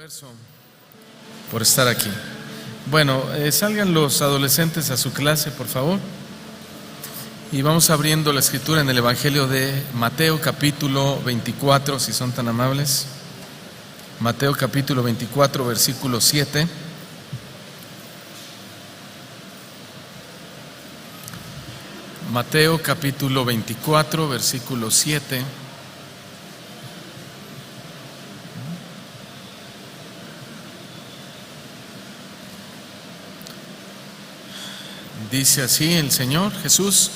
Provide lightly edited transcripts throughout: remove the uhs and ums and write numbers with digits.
esfuerzo por estar aquí. Bueno, salgan los adolescentes a su clase, por favor. Y vamos abriendo la escritura en el Evangelio de Mateo, capítulo 24, si son tan amables. Mateo, capítulo 24, versículo 7. Mateo, capítulo 24, versículo 7. Dice así el Señor Jesús: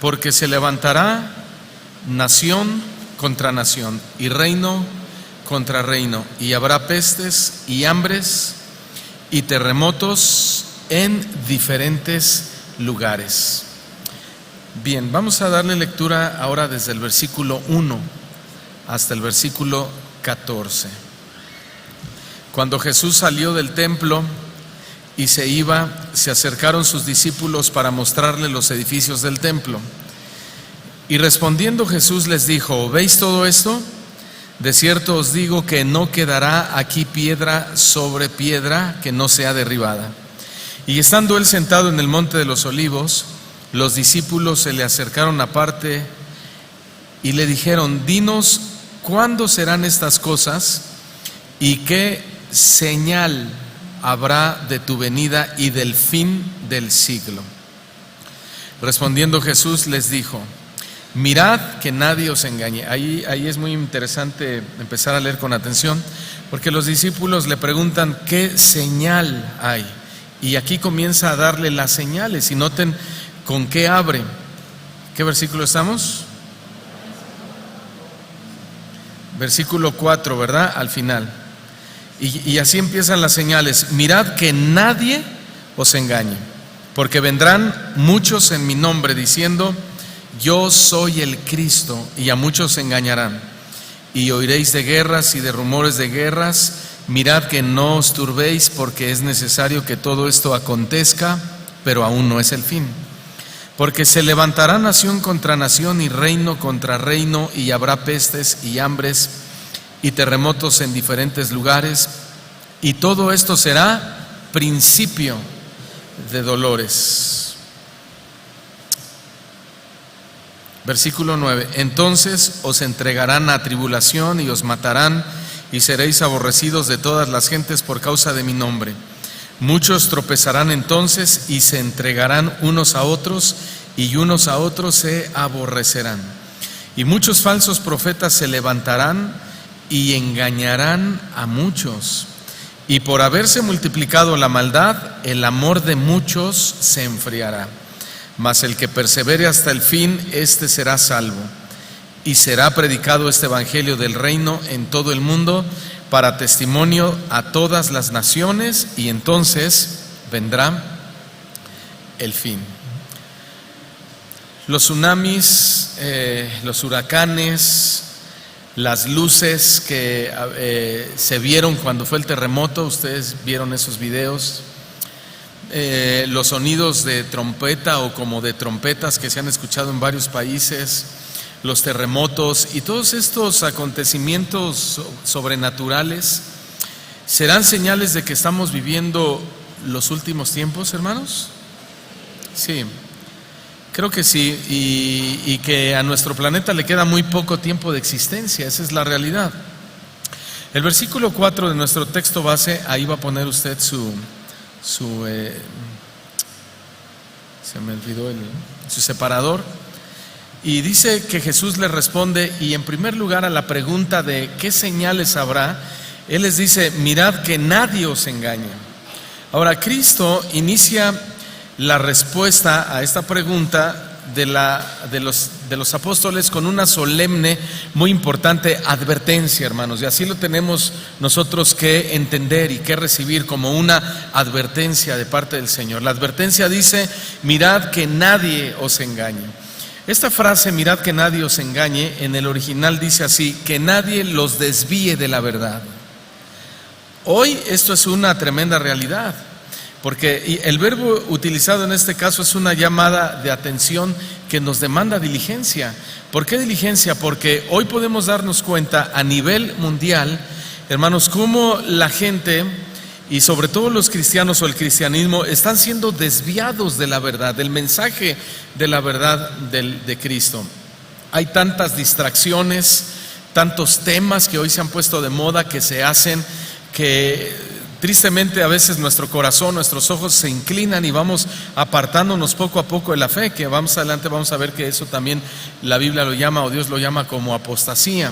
porque se levantará nación contra nación y reino contra reino, y habrá pestes y hambres y terremotos en diferentes lugares. Bien, vamos a darle lectura ahora desde el versículo 1 hasta el versículo 14. Cuando Jesús salió del templo y se iba, se acercaron sus discípulos para mostrarle los edificios del templo. Y respondiendo Jesús les dijo: ¿veis todo esto? De cierto os digo que no quedará aquí piedra sobre piedra que no sea derribada. Y estando él sentado en el monte de los olivos, los discípulos se le acercaron aparte y le dijeron: dinos, ¿cuándo serán estas cosas? ¿Y qué señal habrá de tu venida y del fin del siglo? Respondiendo Jesús les dijo: mirad que nadie os engañe. Ahí es muy interesante empezar a leer con atención, porque los discípulos le preguntan ¿qué señal hay? Y aquí comienza a darle las señales, y noten con qué abre. ¿Qué versículo estamos? Versículo 4, ¿verdad? Al final. Y así empiezan las señales: mirad que nadie os engañe, porque vendrán muchos en mi nombre diciendo: yo soy el Cristo, y a muchos engañarán. Y oiréis de guerras y de rumores de guerras. Mirad que no os turbéis, porque es necesario que todo esto acontezca, pero aún no es el fin. Porque se levantará nación contra nación y reino contra reino, y habrá pestes y hambres y terremotos en diferentes lugares, y todo esto será principio de dolores. Versículo 9: entonces os entregarán a tribulación y os matarán, y seréis aborrecidos de todas las gentes por causa de mi nombre. Muchos tropezarán entonces y se entregarán unos a otros, y unos a otros se aborrecerán. Y muchos falsos profetas se levantarán y engañarán a muchos. Y por haberse multiplicado la maldad, el amor de muchos se enfriará. Mas el que persevere hasta el fin, éste será salvo. Y será predicado este evangelio del reino en todo el mundo para testimonio a todas las naciones, y entonces vendrá el fin. Los tsunamis, los huracanes, las luces que se vieron cuando fue el terremoto, ustedes vieron esos videos, los sonidos de trompeta o como de trompetas que se han escuchado en varios países, los terremotos y todos estos acontecimientos sobrenaturales, ¿serán señales de que estamos viviendo los últimos tiempos, hermanos? Sí, creo que sí, y que a nuestro planeta le queda muy poco tiempo de existencia. Esa es la realidad. El versículo 4 de nuestro texto base, ahí va a poner usted su separador, y dice que Jesús le responde, y en primer lugar a la pregunta de ¿qué señales habrá?, Él les dice: mirad que nadie os engañe. Ahora, Cristo inicia la respuesta a esta pregunta de los apóstoles con una solemne, muy importante advertencia, hermanos, y así lo tenemos nosotros que entender y que recibir como una advertencia de parte del Señor. La advertencia dice: mirad que nadie os engañe. Esta frase, mirad que nadie os engañe, en el original dice así: que nadie los desvíe de la verdad. Hoy esto es una tremenda realidad, porque el verbo utilizado en este caso es una llamada de atención que nos demanda diligencia. ¿Por qué diligencia? Porque hoy podemos darnos cuenta a nivel mundial hermanos, cómo la gente, y sobre todo los cristianos o el cristianismo, están siendo desviados de la verdad, del mensaje de la verdad de Cristo. Hay tantas distracciones, tantos temas que hoy se han puesto de moda, que se hacen, que tristemente a veces nuestro corazón, nuestros ojos se inclinan y vamos apartándonos poco a poco de la fe, que vamos adelante, vamos a ver que eso también la Biblia lo llama, o Dios lo llama, como apostasía.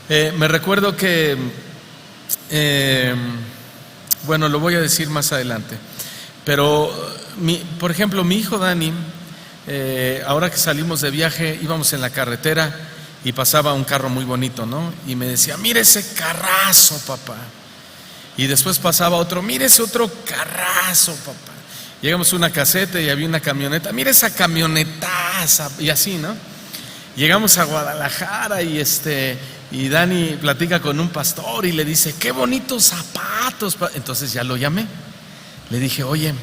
Me recuerdo que, bueno, lo voy a decir más adelante, pero por ejemplo, mi hijo Dani, ahora que salimos de viaje, íbamos en la carretera y pasaba un carro muy bonito, ¿no? Y me decía: mire ese carrazo, papá. Y después pasaba otro: mire ese otro carrazo, papá. Llegamos a una caseta y había una camioneta: mire esa camionetaza, y así, ¿no? Llegamos a Guadalajara y Dani platica con un pastor y le dice: qué bonitos zapatos. Entonces ya lo llamé, le dije: oye,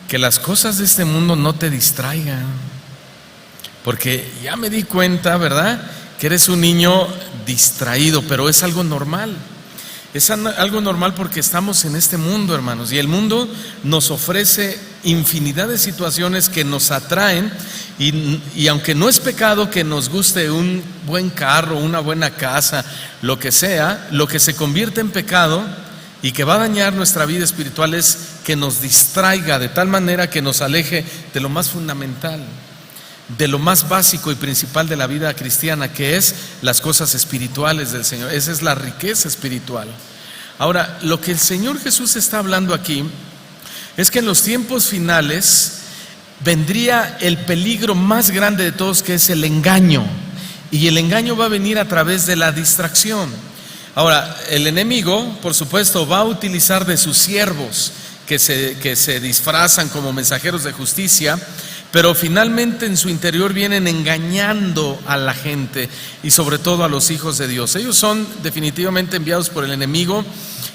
que las cosas de este mundo no te distraigan, porque ya me di cuenta, ¿verdad?, que eres un niño distraído, pero es algo normal. Es algo normal porque estamos en este mundo, hermanos, y el mundo nos ofrece infinidad de situaciones que nos atraen, y aunque no es pecado que nos guste un buen carro, una buena casa, lo que sea, lo que se convierte en pecado y que va a dañar nuestra vida espiritual es que nos distraiga de tal manera que nos aleje de lo más fundamental, de lo más básico y principal de la vida cristiana, que es las cosas espirituales del Señor. Esa es la riqueza espiritual. Ahora, lo que el Señor Jesús está hablando aquí es que en los tiempos finales vendría el peligro más grande de todos, que es el engaño, y el engaño va a venir a través de la distracción. Ahora, el enemigo, por supuesto, va a utilizar de sus siervos que se disfrazan como mensajeros de justicia, pero finalmente en su interior vienen engañando a la gente y sobre todo a los hijos de Dios. Ellos son definitivamente enviados por el enemigo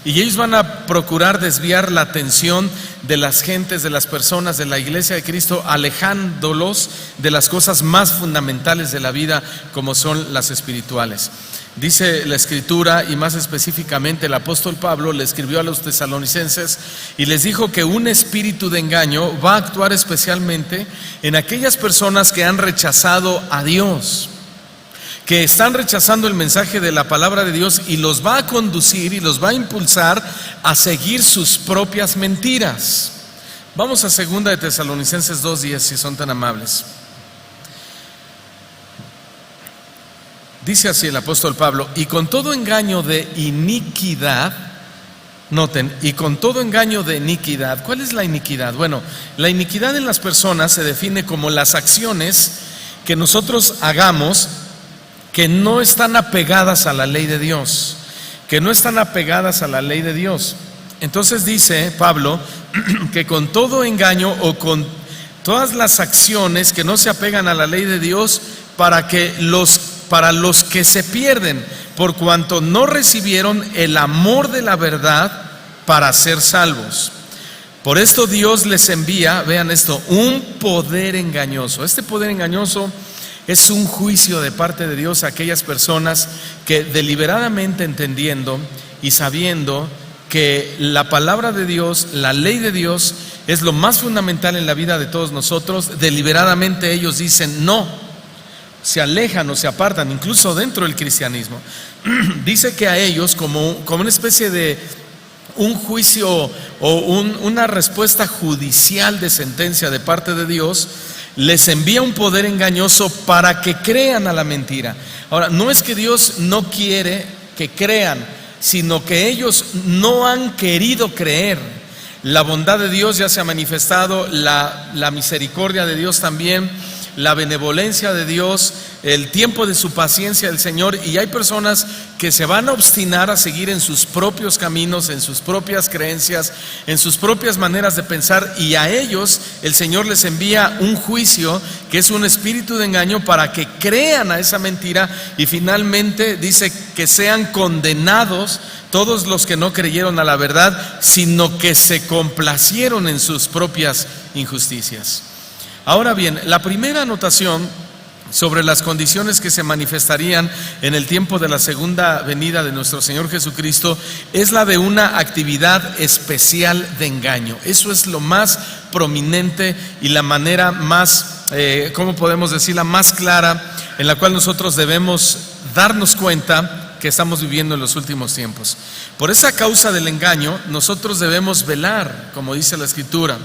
y ellos van a procurar desviar la atención de las gentes, de las personas, de la iglesia de Cristo, alejándolos de las cosas más fundamentales de la vida, como son las espirituales. Dice la Escritura, y más específicamente el apóstol Pablo le escribió a los tesalonicenses y les dijo que un espíritu de engaño va a actuar especialmente en aquellas personas que han rechazado a Dios, que están rechazando el mensaje de la palabra de Dios, y los va a conducir y los va a impulsar a seguir sus propias mentiras. Vamos a 2 de Tesalonicenses 2:10, si son tan amables. Dice así el apóstol Pablo: y con todo engaño de iniquidad, noten, y con todo engaño de iniquidad. ¿Cuál es la iniquidad? Bueno, la iniquidad en las personas se define como las acciones que nosotros hagamos que no están apegadas a la ley de Dios, que no están apegadas a la ley de Dios. Entonces dice Pablo que con todo engaño, o con todas las acciones que no se apegan a la ley de Dios, para los que se pierden, por cuanto no recibieron el amor de la verdad para ser salvos. Por esto Dios les envía, vean esto, un poder engañoso. Este poder engañoso es un juicio de parte de Dios a aquellas personas que deliberadamente, entendiendo y sabiendo que la palabra de Dios, la ley de Dios, es lo más fundamental en la vida de todos nosotros, deliberadamente ellos dicen no, se alejan o se apartan, incluso dentro del cristianismo. Dice que a ellos, como una especie de un juicio o una respuesta judicial de sentencia de parte de Dios, les envía un poder engañoso para que crean a la mentira. Ahora, no es que Dios no quiere que crean, sino que ellos no han querido creer. La bondad de Dios ya se ha manifestado, la misericordia de Dios también, la benevolencia de Dios, el tiempo de su paciencia del Señor, y hay personas que se van a obstinar a seguir en sus propios caminos, en sus propias creencias, en sus propias maneras de pensar, y a ellos el Señor les envía un juicio que es un espíritu de engaño para que crean a esa mentira, y finalmente dice que sean condenados todos los que no creyeron a la verdad, sino que se complacieron en sus propias injusticias. Ahora bien, la primera anotación sobre las condiciones que se manifestarían en el tiempo de la segunda venida de nuestro Señor Jesucristo es la de una actividad especial de engaño. Eso es lo más prominente y la manera más, ¿cómo podemos decir? La más clara en la cual nosotros debemos darnos cuenta que estamos viviendo en los últimos tiempos. Por esa causa del engaño, nosotros debemos velar, como dice la Escritura,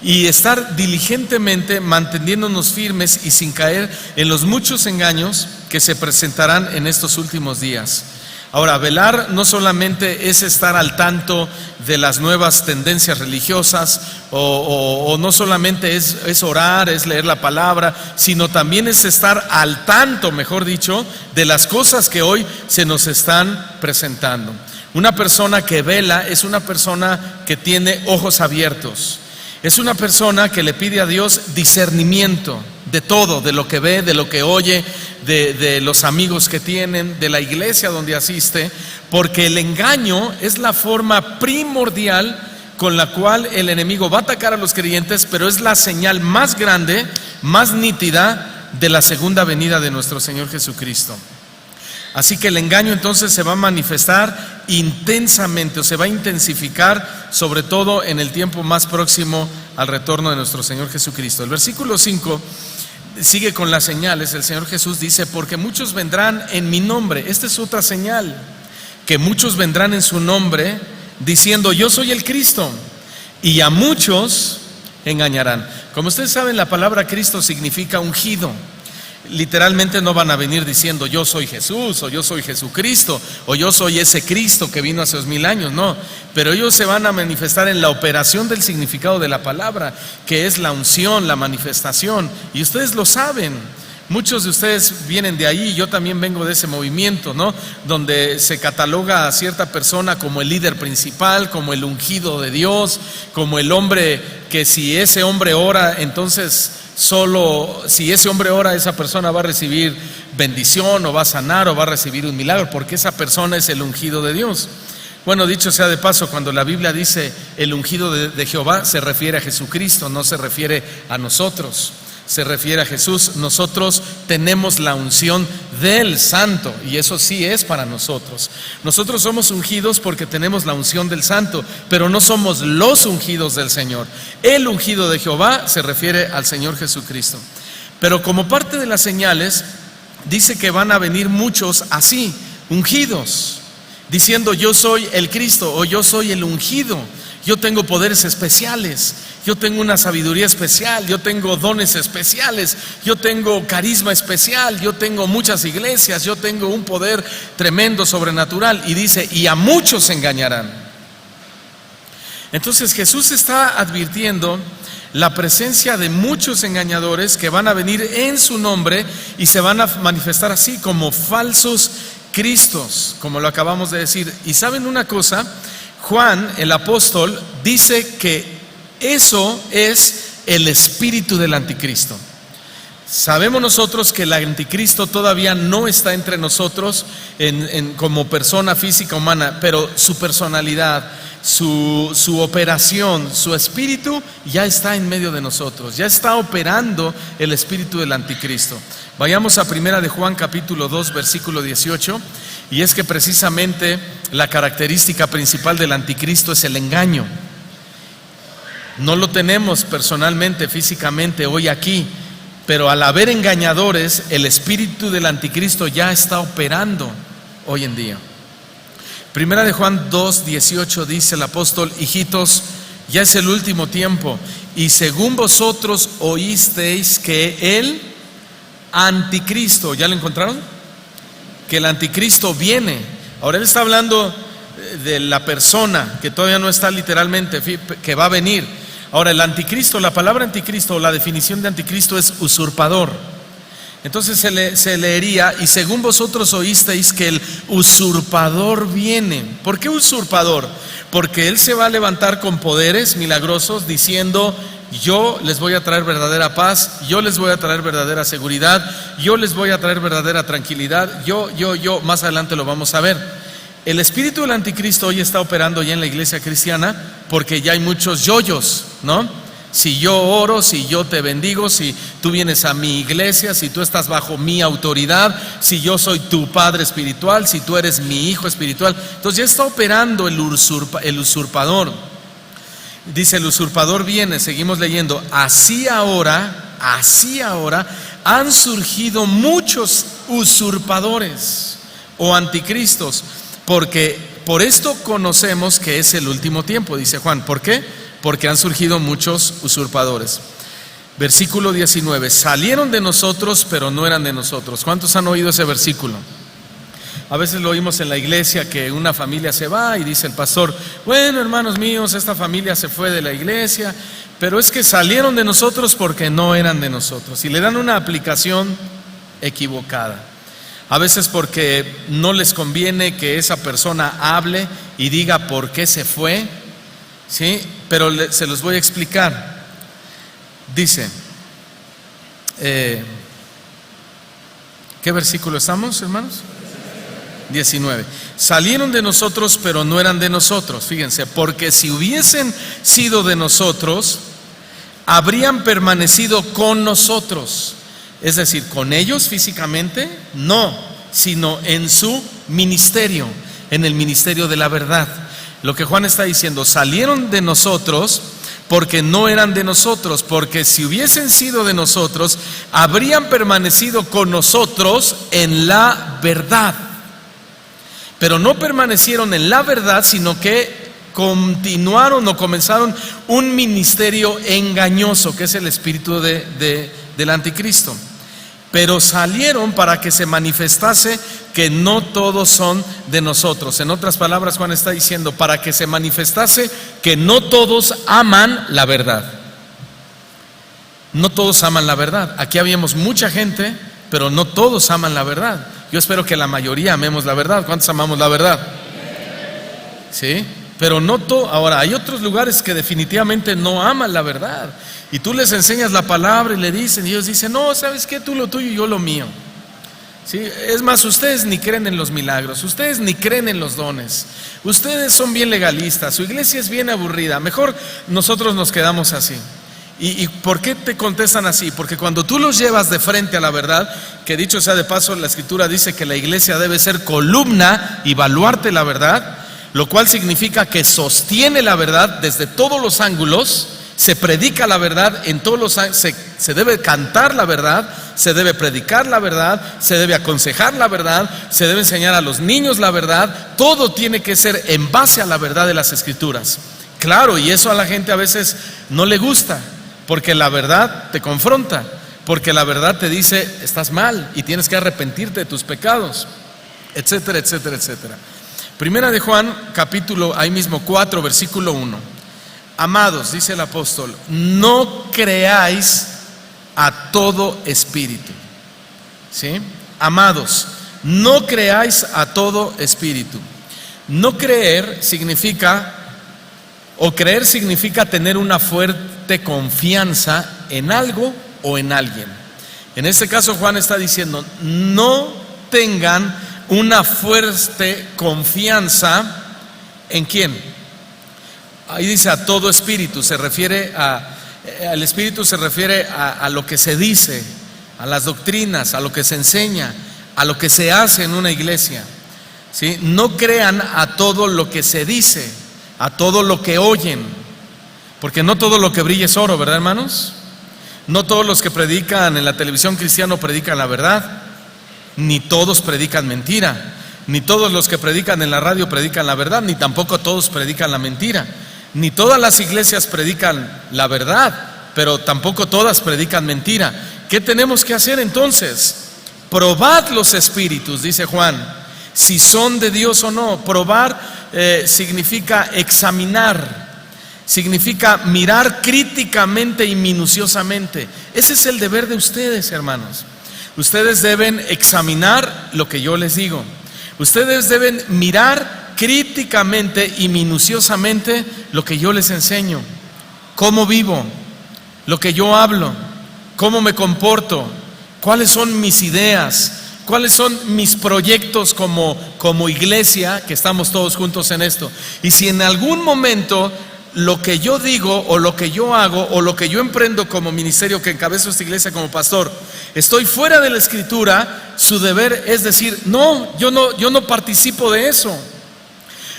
y estar diligentemente manteniéndonos firmes y sin caer en los muchos engaños que se presentarán en estos últimos días. Ahora, velar no solamente es estar al tanto de las nuevas tendencias religiosas o no solamente es orar, es leer la palabra, sino también es estar al tanto, mejor dicho, de las cosas que hoy se nos están presentando. Una persona que vela es una persona que tiene ojos abiertos. Es una persona que le pide a Dios discernimiento de todo, de lo que ve, de lo que oye, de los amigos que tienen, de la iglesia donde asiste, porque el engaño es la forma primordial con la cual el enemigo va a atacar a los creyentes, pero es la señal más grande, más nítida de la segunda venida de nuestro Señor Jesucristo. Así que el engaño entonces se va a manifestar intensamente o se va a intensificar, sobre todo en el tiempo más próximo al retorno de nuestro Señor Jesucristo. El versículo 5 sigue con las señales. El Señor Jesús dice: porque muchos vendrán en mi nombre. Esta es otra señal, que muchos vendrán en su nombre diciendo: yo soy el Cristo, y a muchos engañarán. Como ustedes saben, la palabra Cristo significa ungido. Literalmente no van a venir diciendo: yo soy Jesús, o yo soy Jesucristo, o yo soy ese Cristo que vino hace 2000 años, no. Pero ellos se van a manifestar en la operación del significado de la palabra, que es la unción, la manifestación. Y ustedes lo saben. Muchos de ustedes vienen de ahí, yo también vengo de ese movimiento, ¿no? Donde se cataloga a cierta persona como el líder principal, como el ungido de Dios, como el hombre que si ese hombre ora, entonces solo si ese hombre ora, esa persona va a recibir bendición o va a sanar o va a recibir un milagro, porque esa persona es el ungido de Dios. Bueno, dicho sea de paso, cuando la Biblia dice el ungido de Jehová, se refiere a Jesucristo, no se refiere a nosotros. Se refiere a Jesús. Nosotros tenemos la unción del Santo, y eso sí es para nosotros. Nosotros somos ungidos porque tenemos la unción del Santo, pero no somos los ungidos del Señor. El ungido de Jehová se refiere al Señor Jesucristo. Pero como parte de las señales, dice que van a venir muchos así, ungidos, diciendo: yo soy el Cristo, o yo soy el ungido. Yo tengo poderes especiales, yo tengo una sabiduría especial, yo tengo dones especiales, yo tengo carisma especial, yo tengo muchas iglesias, yo tengo un poder tremendo, sobrenatural. Y dice: y a muchos engañarán. Entonces Jesús está advirtiendo la presencia de muchos engañadores que van a venir en su nombre y se van a manifestar así como falsos cristos, como lo acabamos de decir. Y ¿saben una cosa? Juan, el apóstol, dice que eso es el espíritu del anticristo. Sabemos nosotros que el anticristo todavía no está entre nosotros como persona física humana, pero su personalidad, su operación, su espíritu ya está en medio de nosotros, ya está operando el espíritu del anticristo. Vayamos a 1 de Juan capítulo 2 versículo 18, y es que precisamente la característica principal del anticristo es el engaño. No lo tenemos personalmente, físicamente hoy aquí, pero al haber engañadores, el espíritu del anticristo ya está operando hoy en día. 1 de Juan 2:18 dice el apóstol: hijitos, ya es el último tiempo, y según vosotros oísteis que el anticristo, ¿ya lo encontraron? Que el anticristo viene. Ahora él está hablando de la persona que todavía no está literalmente, que va a venir. Ahora el anticristo, la palabra anticristo, la definición de anticristo es usurpador. Entonces se leería: y según vosotros oísteis que el usurpador viene. ¿Por qué usurpador? Porque él se va a levantar con poderes milagrosos diciendo: yo les voy a traer verdadera paz, yo les voy a traer verdadera seguridad, yo les voy a traer verdadera tranquilidad, yo, más adelante lo vamos a ver. El espíritu del anticristo hoy está operando ya en la iglesia cristiana porque ya hay muchos yoyos, ¿no? si yo oro, si yo te bendigo, si tú vienes a mi iglesia, si tú estás bajo mi autoridad, si yo soy tu padre espiritual, si tú eres mi hijo espiritual. Entonces ya está operando el usurpador. Dice, el usurpador viene, seguimos leyendo, así ahora han surgido muchos usurpadores o anticristos, porque por esto conocemos que es el último tiempo, dice Juan. ¿Por qué? Porque han surgido muchos usurpadores. Versículo 19, salieron de nosotros, pero no eran de nosotros. ¿Cuántos han oído ese versículo? A veces lo oímos en la iglesia, que una familia se va y dice el pastor, bueno, hermanos míos, esta familia se fue de la iglesia, pero es que salieron de nosotros porque no eran de nosotros. Y le dan una aplicación equivocada. A veces porque no les conviene que esa persona hable y diga por qué se fue, ¿sí? Pero se los voy a explicar. Dice, ¿qué versículo estamos, hermanos? 19. Salieron de nosotros, pero no eran de nosotros. Fíjense, porque si hubiesen sido de nosotros, habrían permanecido con nosotros. Es decir, con ellos físicamente, no, sino en su ministerio, en el ministerio de la verdad. Lo que Juan está diciendo, salieron de nosotros porque no eran de nosotros, porque si hubiesen sido de nosotros, habrían permanecido con nosotros en la verdad. Pero no permanecieron en la verdad, sino que continuaron o comenzaron un ministerio engañoso, que es el espíritu del anticristo. Pero salieron para que se manifestase que no todos son de nosotros. En otras palabras, Juan está diciendo, para que se manifestase que no todos aman la verdad. No todos aman la verdad. Aquí habíamos mucha gente, pero no todos aman la verdad. Yo espero que la mayoría amemos la verdad. ¿Cuántos amamos la verdad? ¿Sí? Pero no todo. Ahora, hay otros lugares que definitivamente no aman la verdad. Y tú les enseñas la palabra y le dicen, y ellos dicen, no, ¿sabes qué? Tú lo tuyo y yo lo mío. ¿Sí? Es más, ustedes ni creen en los milagros, ustedes ni creen en los dones, ustedes son bien legalistas, su iglesia es bien aburrida, mejor nosotros nos quedamos así. ¿Y por qué te contestan así? Porque cuando tú los llevas de frente a la verdad, que dicho sea de paso, la escritura dice que la iglesia debe ser columna y baluarte la verdad, lo cual significa que sostiene la verdad desde todos los ángulos. Se predica la verdad en todos los ángulos, se debe cantar la verdad, se debe predicar la verdad, se debe aconsejar la verdad, se debe enseñar a los niños la verdad. Todo tiene que ser en base a la verdad de las escrituras. Claro, y eso a la gente a veces no le gusta, porque la verdad te confronta, porque la verdad te dice estás mal y tienes que arrepentirte de tus pecados, etcétera, etcétera, etcétera. Primera de Juan, capítulo, ahí mismo 4, versículo 1. Amados, dice el apóstol, no creáis a todo espíritu. ¿Sí? Amados, no creáis a todo espíritu. No creer significa, o creer significa tener una fuerte confianza en algo o en alguien. En este caso Juan está diciendo, no tengan una fuerte confianza en ¿quién? Ahí dice a todo espíritu, se refiere al espíritu, se refiere a lo que se dice, a las doctrinas, a lo que se enseña, a lo que se hace en una iglesia. ¿Sí? No crean a todo lo que se dice, a todo lo que oyen, porque no todo lo que brilla es oro, ¿verdad, hermanos? No todos los que predican en la televisión cristiana predican la verdad, ni todos predican mentira, ni todos los que predican en la radio predican la verdad, ni tampoco todos predican la mentira. Ni todas las iglesias predican la verdad, pero tampoco todas predican mentira. ¿Qué tenemos que hacer entonces? Probad los espíritus, dice Juan, si son de Dios o no. Probar significa examinar, significa mirar críticamente y minuciosamente. Ese es el deber de ustedes, hermanos. Ustedes deben examinar lo que yo les digo. Ustedes deben mirar críticamente y minuciosamente lo que yo les enseño, cómo vivo, lo que yo hablo, cómo me comporto, cuáles son mis ideas, cuáles son mis proyectos como iglesia, que estamos todos juntos en esto. Y si en algún momento lo que yo digo o lo que yo hago o lo que yo emprendo como ministerio que encabezo esta iglesia como pastor, estoy fuera de la Escritura, su deber es decir, no, yo no participo de eso.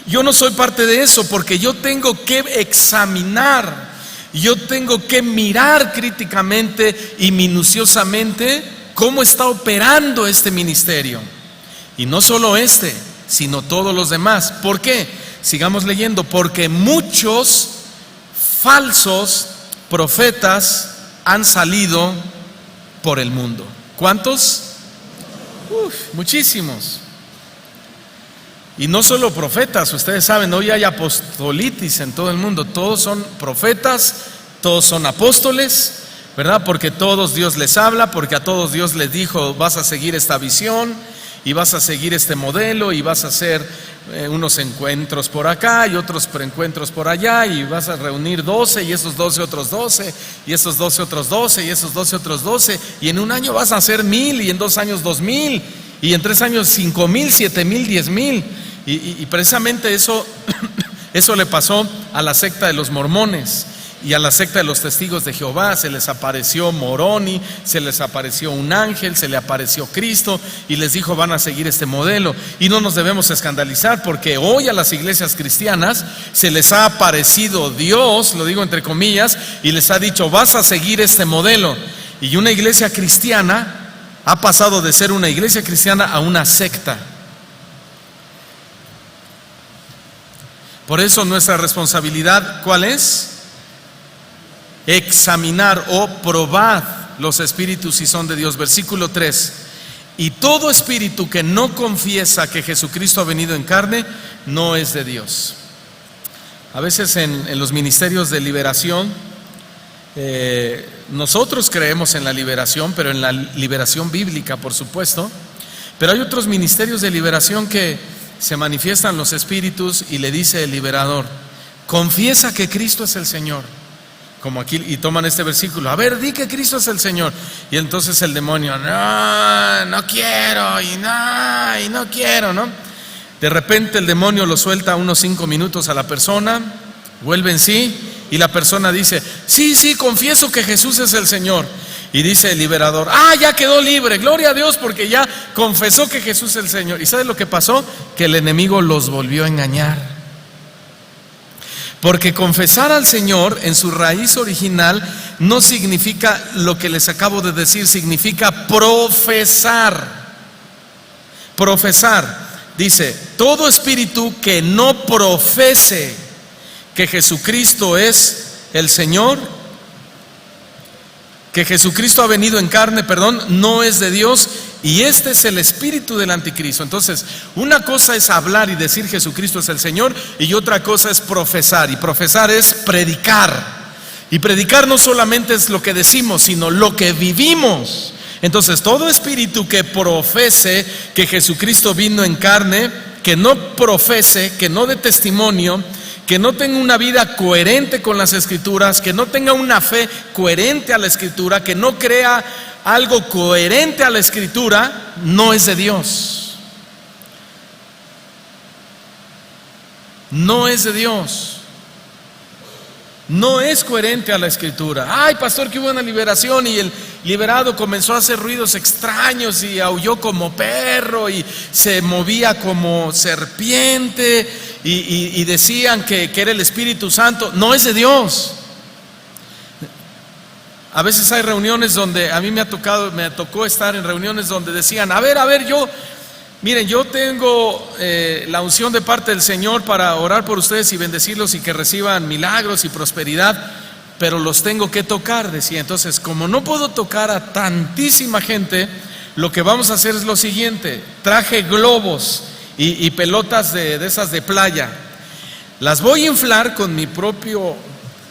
Yo no soy parte de eso, porque yo tengo que examinar, yo tengo que mirar críticamente y minuciosamente cómo está operando este ministerio. Y no solo este, sino todos los demás. ¿Por qué? Sigamos leyendo. Porque muchos falsos profetas han salido por el mundo. ¿Cuántos? Muchísimos. Y no solo profetas, ustedes saben, hoy hay apostolitis en todo el mundo. Todos son profetas, todos son apóstoles, ¿verdad? Porque todos Dios les habla, porque a todos Dios les dijo, vas a seguir esta visión y vas a seguir este modelo y vas a hacer unos encuentros por acá y otros preencuentros por allá y vas a reunir 12 y esos 12 otros 12 y esos 12 otros 12 y esos 12 otros 12 y en un año vas a hacer 1000 y en 2 años 2000 y en 3 años 5000, 7000, 10000 y precisamente eso le pasó a la secta de los mormones y a la secta de los testigos de Jehová. Se les apareció Moroni, se les apareció un ángel, se le apareció Cristo y les dijo, van a seguir este modelo. Y no nos debemos escandalizar, porque hoy a las iglesias cristianas se les ha aparecido Dios, lo digo entre comillas, y les ha dicho, vas a seguir este modelo. Y una iglesia cristiana ha pasado de ser una iglesia cristiana a una secta. Por eso nuestra responsabilidad, ¿cuál es? Examinar o probad los espíritus si son de Dios. Versículo 3. Y todo espíritu que no confiesa que Jesucristo ha venido en carne, no es de Dios. A veces en los ministerios de liberación, nosotros creemos en la liberación, pero en la liberación bíblica, por supuesto. Pero hay otros ministerios de liberación que se manifiestan los espíritus y le dice el liberador, confiesa que Cristo es el Señor. Como aquí, y toman este versículo, a ver, di que Cristo es el Señor. Y entonces el demonio, no quiero, y no quiero, ¿no? De repente el demonio lo suelta unos 5 minutos a la persona, vuelve en sí, y la persona dice, sí, confieso que Jesús es el Señor. Y dice el liberador, ya quedó libre, gloria a Dios, porque ya confesó que Jesús es el Señor. ¿Y sabes lo que pasó? Que el enemigo los volvió a engañar. Porque confesar al Señor en su raíz original no significa lo que les acabo de decir, significa profesar. Profesar. Dice, todo espíritu que no profese que Jesucristo es el Señor, que Jesucristo ha venido en carne, no es de Dios, y este es el espíritu del anticristo. Entonces, una cosa es hablar y decir Jesucristo es el Señor, y otra cosa es profesar, y profesar es predicar. Y predicar no solamente es lo que decimos, sino lo que vivimos. Entonces, todo espíritu que profese que Jesucristo vino en carne, que no profese, que no dé testimonio, que no tenga una vida coherente con las Escrituras, que no tenga una fe coherente a la Escritura, que no crea algo coherente a la Escritura, no es de Dios. No es de Dios. No es coherente a la Escritura. Ay, pastor, que hubo una liberación y el liberado comenzó a hacer ruidos extraños y aulló como perro y se movía como serpiente y decían que era el Espíritu Santo. No es de Dios. A veces hay reuniones donde a mí me tocó estar en reuniones donde decían, a ver, miren, yo tengo la unción de parte del Señor para orar por ustedes y bendecirlos y que reciban milagros y prosperidad, pero los tengo que tocar, decía. Entonces, como no puedo tocar a tantísima gente, lo que vamos a hacer es lo siguiente: traje globos y pelotas de esas de playa, las voy a inflar con mi propio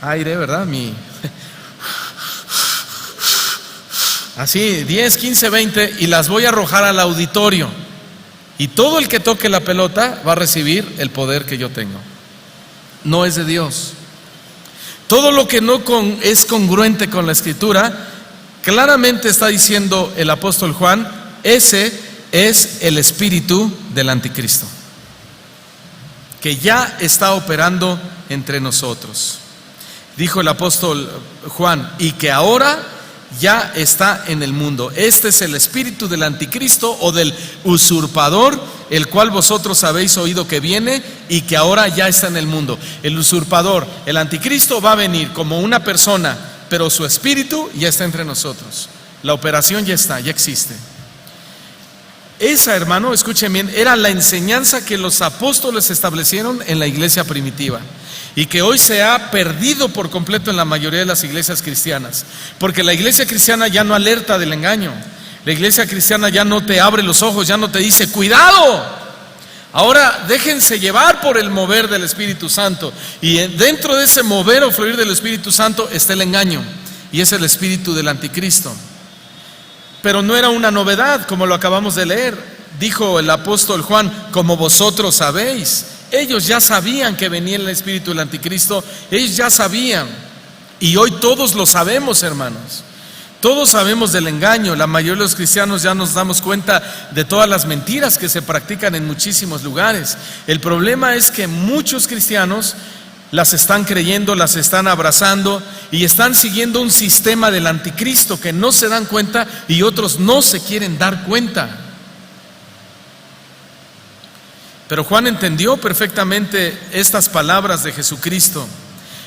aire, ¿verdad? Así, 10, 15, 20, y las voy a arrojar al auditorio. Y todo el que toque la pelota va a recibir el poder que yo tengo. No es de Dios. Todo lo que no es congruente con la Escritura, claramente está diciendo el apóstol Juan, ese es el espíritu del anticristo, que ya está operando entre nosotros. Dijo el apóstol Juan, y que ahora ya está en el mundo. Este es el espíritu del anticristo o del usurpador, el cual vosotros habéis oído que viene y que ahora ya está en el mundo. El usurpador, el anticristo va a venir como una persona, pero su espíritu ya está entre nosotros. La operación ya está, ya existe. Esa, hermano, escuchen bien, era la enseñanza que los apóstoles establecieron en la iglesia primitiva y que hoy se ha perdido por completo en la mayoría de las iglesias cristianas, porque la iglesia cristiana ya no alerta del engaño. La iglesia cristiana ya no te abre los ojos, ya no te dice ¡cuidado! Ahora déjense llevar por el mover del Espíritu Santo, y dentro de ese mover o fluir del Espíritu Santo está el engaño, y es el espíritu del anticristo. Pero no era una novedad, como lo acabamos de leer. Dijo el apóstol Juan, como vosotros sabéis. Ellos ya sabían que venía el espíritu del anticristo, ellos ya sabían. Y hoy todos lo sabemos, hermanos. Todos sabemos del engaño. La mayoría de los cristianos ya nos damos cuenta de todas las mentiras que se practican en muchísimos lugares. El problema es que muchos cristianos las están creyendo, las están abrazando y están siguiendo un sistema del anticristo que no se dan cuenta y otros no se quieren dar cuenta. Pero Juan entendió perfectamente estas palabras de Jesucristo.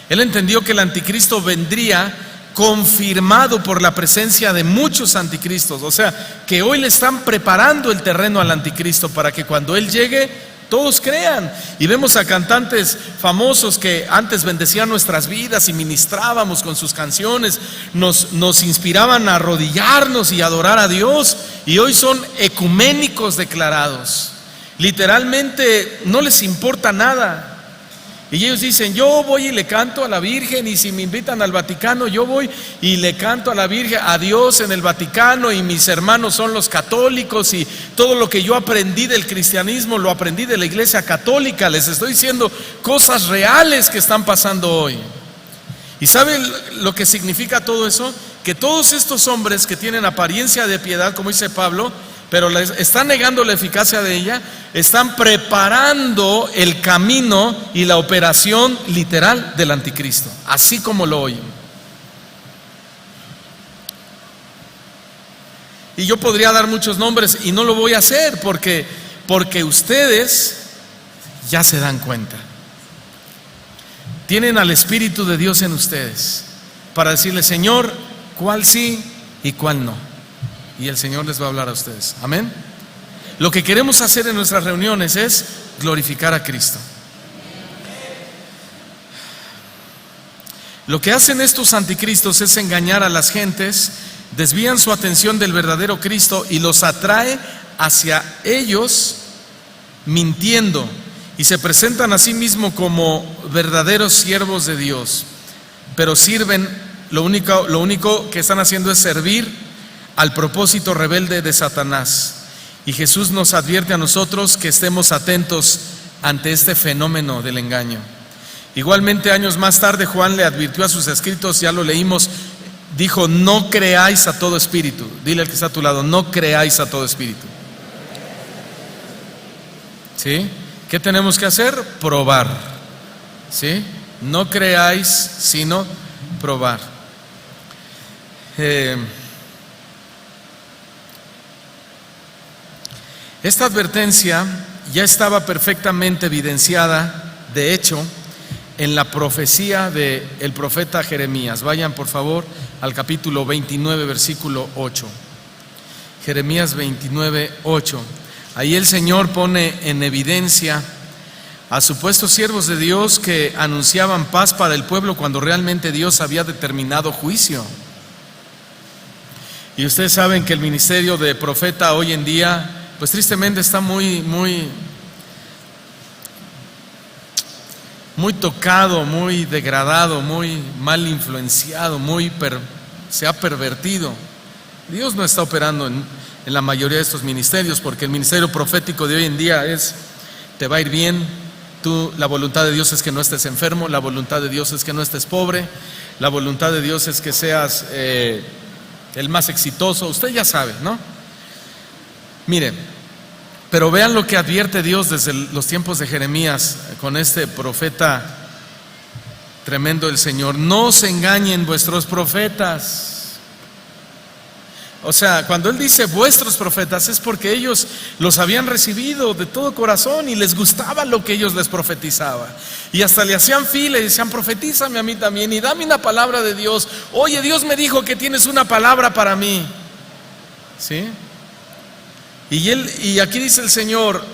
Él entendió que el anticristo vendría confirmado por la presencia de muchos anticristos. O sea, que hoy le están preparando el terreno al anticristo para que cuando él llegue todos crean. Y vemos a cantantes famosos que antes bendecían nuestras vidas y ministrábamos con sus canciones, nos inspiraban a arrodillarnos y adorar a Dios, y hoy son ecuménicos declarados. Literalmente no les importa nada. Y ellos dicen, yo voy y le canto a la Virgen, y si me invitan al Vaticano, yo voy y le canto a la Virgen, a Dios en el Vaticano, y mis hermanos son los católicos, y todo lo que yo aprendí del cristianismo lo aprendí de la iglesia católica. Les estoy diciendo cosas reales que están pasando hoy. ¿Y saben lo que significa todo eso? Que todos estos hombres que tienen apariencia de piedad, como dice Pablo, pero les están negando la eficacia de ella, están preparando el camino y la operación literal del anticristo, así como lo oyen. Y yo podría dar muchos nombres y no lo voy a hacer porque ustedes ya se dan cuenta. Tienen al Espíritu de Dios en ustedes para decirle, Señor, cuál sí y cuál no. Y el Señor les va a hablar a ustedes. Amén. Lo que queremos hacer en nuestras reuniones es glorificar a Cristo. Lo que hacen estos anticristos es engañar a las gentes, desvían su atención del verdadero Cristo y los atrae hacia ellos mintiendo, y se presentan a sí mismos como verdaderos siervos de Dios, pero sirven, lo único que están haciendo es servir al propósito rebelde de Satanás. Y Jesús nos advierte a nosotros que estemos atentos ante este fenómeno del engaño. Igualmente, años más tarde, Juan le advirtió a sus escritos, ya lo leímos, dijo, no creáis a todo espíritu. Dile al que está a tu lado, no creáis a todo espíritu. ¿Sí? ¿Qué tenemos que hacer? Probar. ¿Sí? No creáis, sino probar. Esta advertencia ya estaba perfectamente evidenciada, de hecho, en la profecía del profeta Jeremías. Vayan por favor al capítulo 29, versículo 8. Jeremías 29, 8. Ahí el Señor pone en evidencia a supuestos siervos de Dios que anunciaban paz para el pueblo cuando realmente Dios había determinado juicio. Y ustedes saben que el ministerio de profeta hoy en día, pues tristemente está muy tocado, muy degradado, muy mal influenciado, se ha pervertido. Dios no está operando en la mayoría de estos ministerios, porque el ministerio profético de hoy en día es, te va a ir bien, la voluntad de Dios es que no estés enfermo, la voluntad de Dios es que no estés pobre, la voluntad de Dios es que seas el más exitoso. Usted ya sabe, ¿no? Mire, Pero vean lo que advierte Dios desde los tiempos de Jeremías con este profeta tremendo del Señor. No se engañen vuestros profetas. O sea, cuando Él dice vuestros profetas es porque ellos los habían recibido de todo corazón y les gustaba lo que ellos les profetizaban. Y hasta le hacían fila y decían: profetízame a mí también y dame una palabra de Dios. Oye, Dios me dijo que tienes una palabra para mí. ¿Sí? Y aquí dice el Señor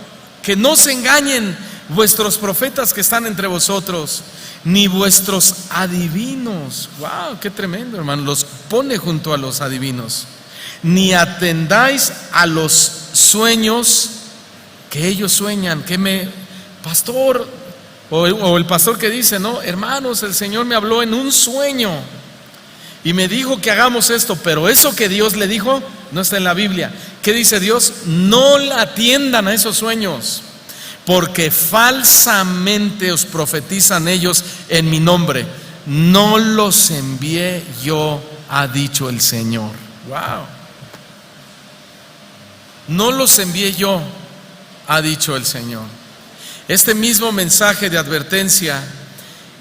que no se engañen vuestros profetas que están entre vosotros, ni vuestros adivinos. ¡Wow! ¡Qué tremendo, hermano! Los pone junto a los adivinos. Ni atendáis a los sueños que ellos sueñan. Pastor, o el pastor que dice: no, hermanos, el Señor me habló en un sueño y me dijo que hagamos esto, pero eso que Dios le dijo no está en la Biblia. ¿Qué dice Dios? No la atiendan a esos sueños, porque falsamente os profetizan ellos en mi nombre. No los envié yo, ha dicho el Señor. Wow. No los envié yo, ha dicho el Señor. Este mismo mensaje de advertencia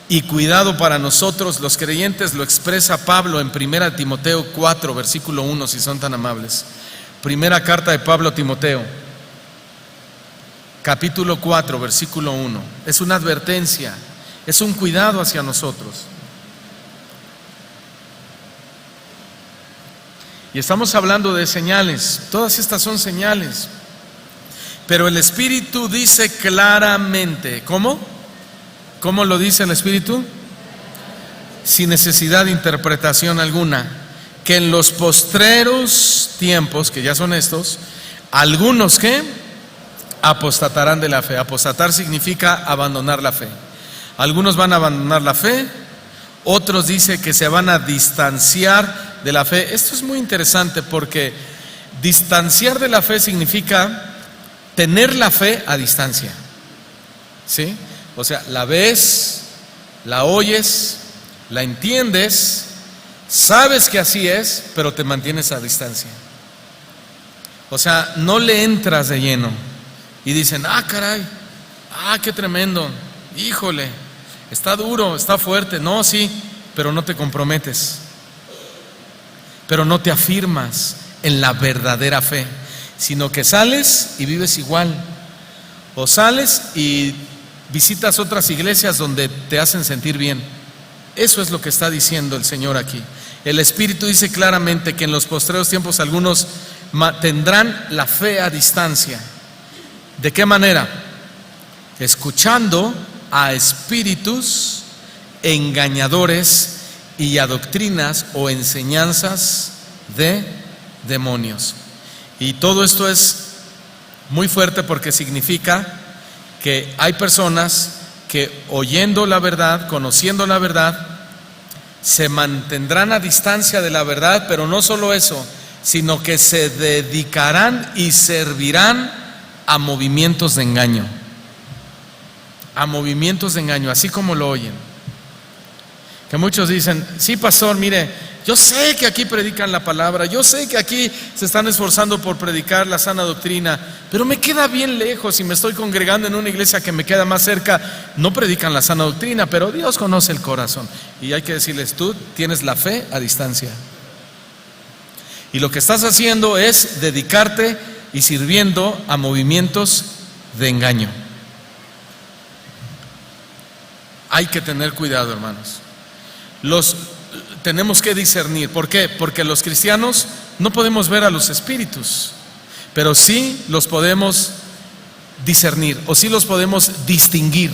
y cuidado para nosotros los creyentes lo expresa Pablo en 1 Timoteo 4, versículo 1, si son tan amables. Primera carta de Pablo a Timoteo, capítulo 4, versículo 1. Es una advertencia, es un cuidado hacia nosotros. Y estamos hablando de señales. Todas estas son señales. Pero el Espíritu dice claramente. ¿Cómo? ¿Cómo lo dice el Espíritu? Sin necesidad de interpretación alguna, que en los postreros tiempos, que ya son estos, algunos que apostatarán de la fe. Apostatar significa abandonar la fe. Algunos van a abandonar la fe, otros dice que se van a distanciar de la fe. Esto es muy interesante porque distanciar de la fe significa tener la fe a distancia. ¿Sí? O sea, la ves, la oyes, la entiendes, sabes que así es, pero te mantienes a distancia. O sea, no le entras de lleno y dicen: ah, caray, ah, qué tremendo, híjole, está duro, está fuerte. No, sí, pero no te comprometes, pero no te afirmas en la verdadera fe, sino que sales y vives igual, o sales y visitas otras iglesias donde te hacen sentir bien. Eso es lo que está diciendo el Señor aquí. El Espíritu dice claramente que en los postreros tiempos algunos tendrán la fe a distancia. ¿De qué manera? Escuchando a espíritus engañadores y a doctrinas o enseñanzas de demonios. Y todo esto es muy fuerte porque significa que hay personas que oyendo la verdad, conociendo la verdad, se mantendrán a distancia de la verdad, pero no solo eso, sino que se dedicarán y servirán a movimientos de engaño. A movimientos de engaño, así como lo oyen. Que muchos dicen: sí, pastor, mire, yo sé que aquí predican la palabra, yo sé que aquí se están esforzando por predicar la sana doctrina, pero me queda bien lejos y me estoy congregando en una iglesia que me queda más cerca. No predican la sana doctrina, pero Dios conoce el corazón. Y hay que decirles: tú tienes la fe a distancia. Y lo que estás haciendo es dedicarte y sirviendo a movimientos de engaño. Hay que tener cuidado, hermanos. Tenemos que discernir. ¿Por qué? Porque los cristianos no podemos ver a los espíritus, pero sí los podemos discernir, o sí los podemos distinguir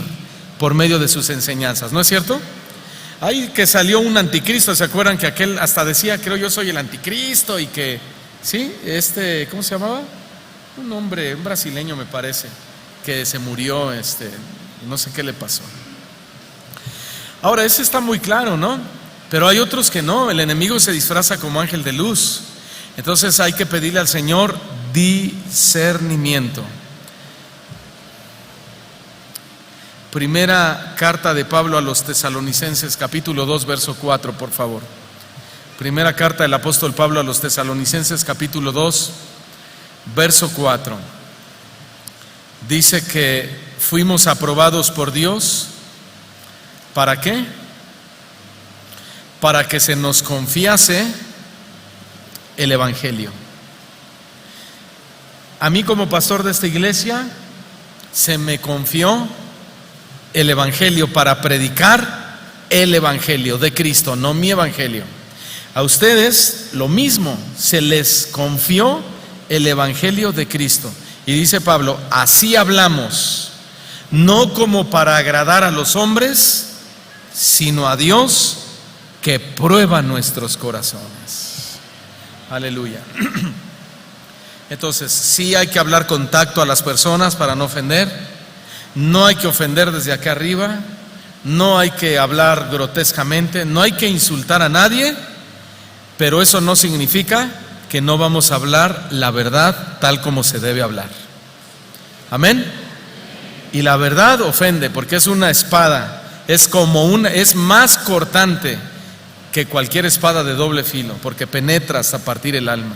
por medio de sus enseñanzas. ¿No es cierto? Ahí que salió un anticristo, ¿se acuerdan que aquel hasta decía: creo yo soy el anticristo? Y que, ¿sí? ¿Cómo se llamaba? Un hombre, un brasileño me parece, que se murió, no sé qué le pasó. Ahora, ese está muy claro, ¿no? Pero hay otros que no. El enemigo se disfraza como ángel de luz. Entonces hay que pedirle al Señor discernimiento. Primera carta de Pablo a los Tesalonicenses, capítulo 2, verso 4, por favor. Primera carta del apóstol Pablo a los Tesalonicenses, capítulo 2, verso 4. dice que fuimos aprobados por Dios. ¿Para qué? Para que se nos confiase el Evangelio. A mí, como pastor de esta iglesia, se me confió el Evangelio para predicar el Evangelio de Cristo, no mi Evangelio. A ustedes lo mismo, se les confió el Evangelio de Cristo. Y dice Pablo, así hablamos, no como para agradar a los hombres, sino a Dios que prueba nuestros corazones. Aleluya. Entonces, sí hay que hablar con tacto a las personas para no ofender. No hay que ofender desde acá arriba. No hay que hablar grotescamente. No hay que insultar a nadie. Pero eso no significa que no vamos a hablar la verdad tal como se debe hablar. Amén. Y la verdad ofende porque es una espada. Es más cortante que cualquier espada de doble filo, porque penetra hasta partir el alma,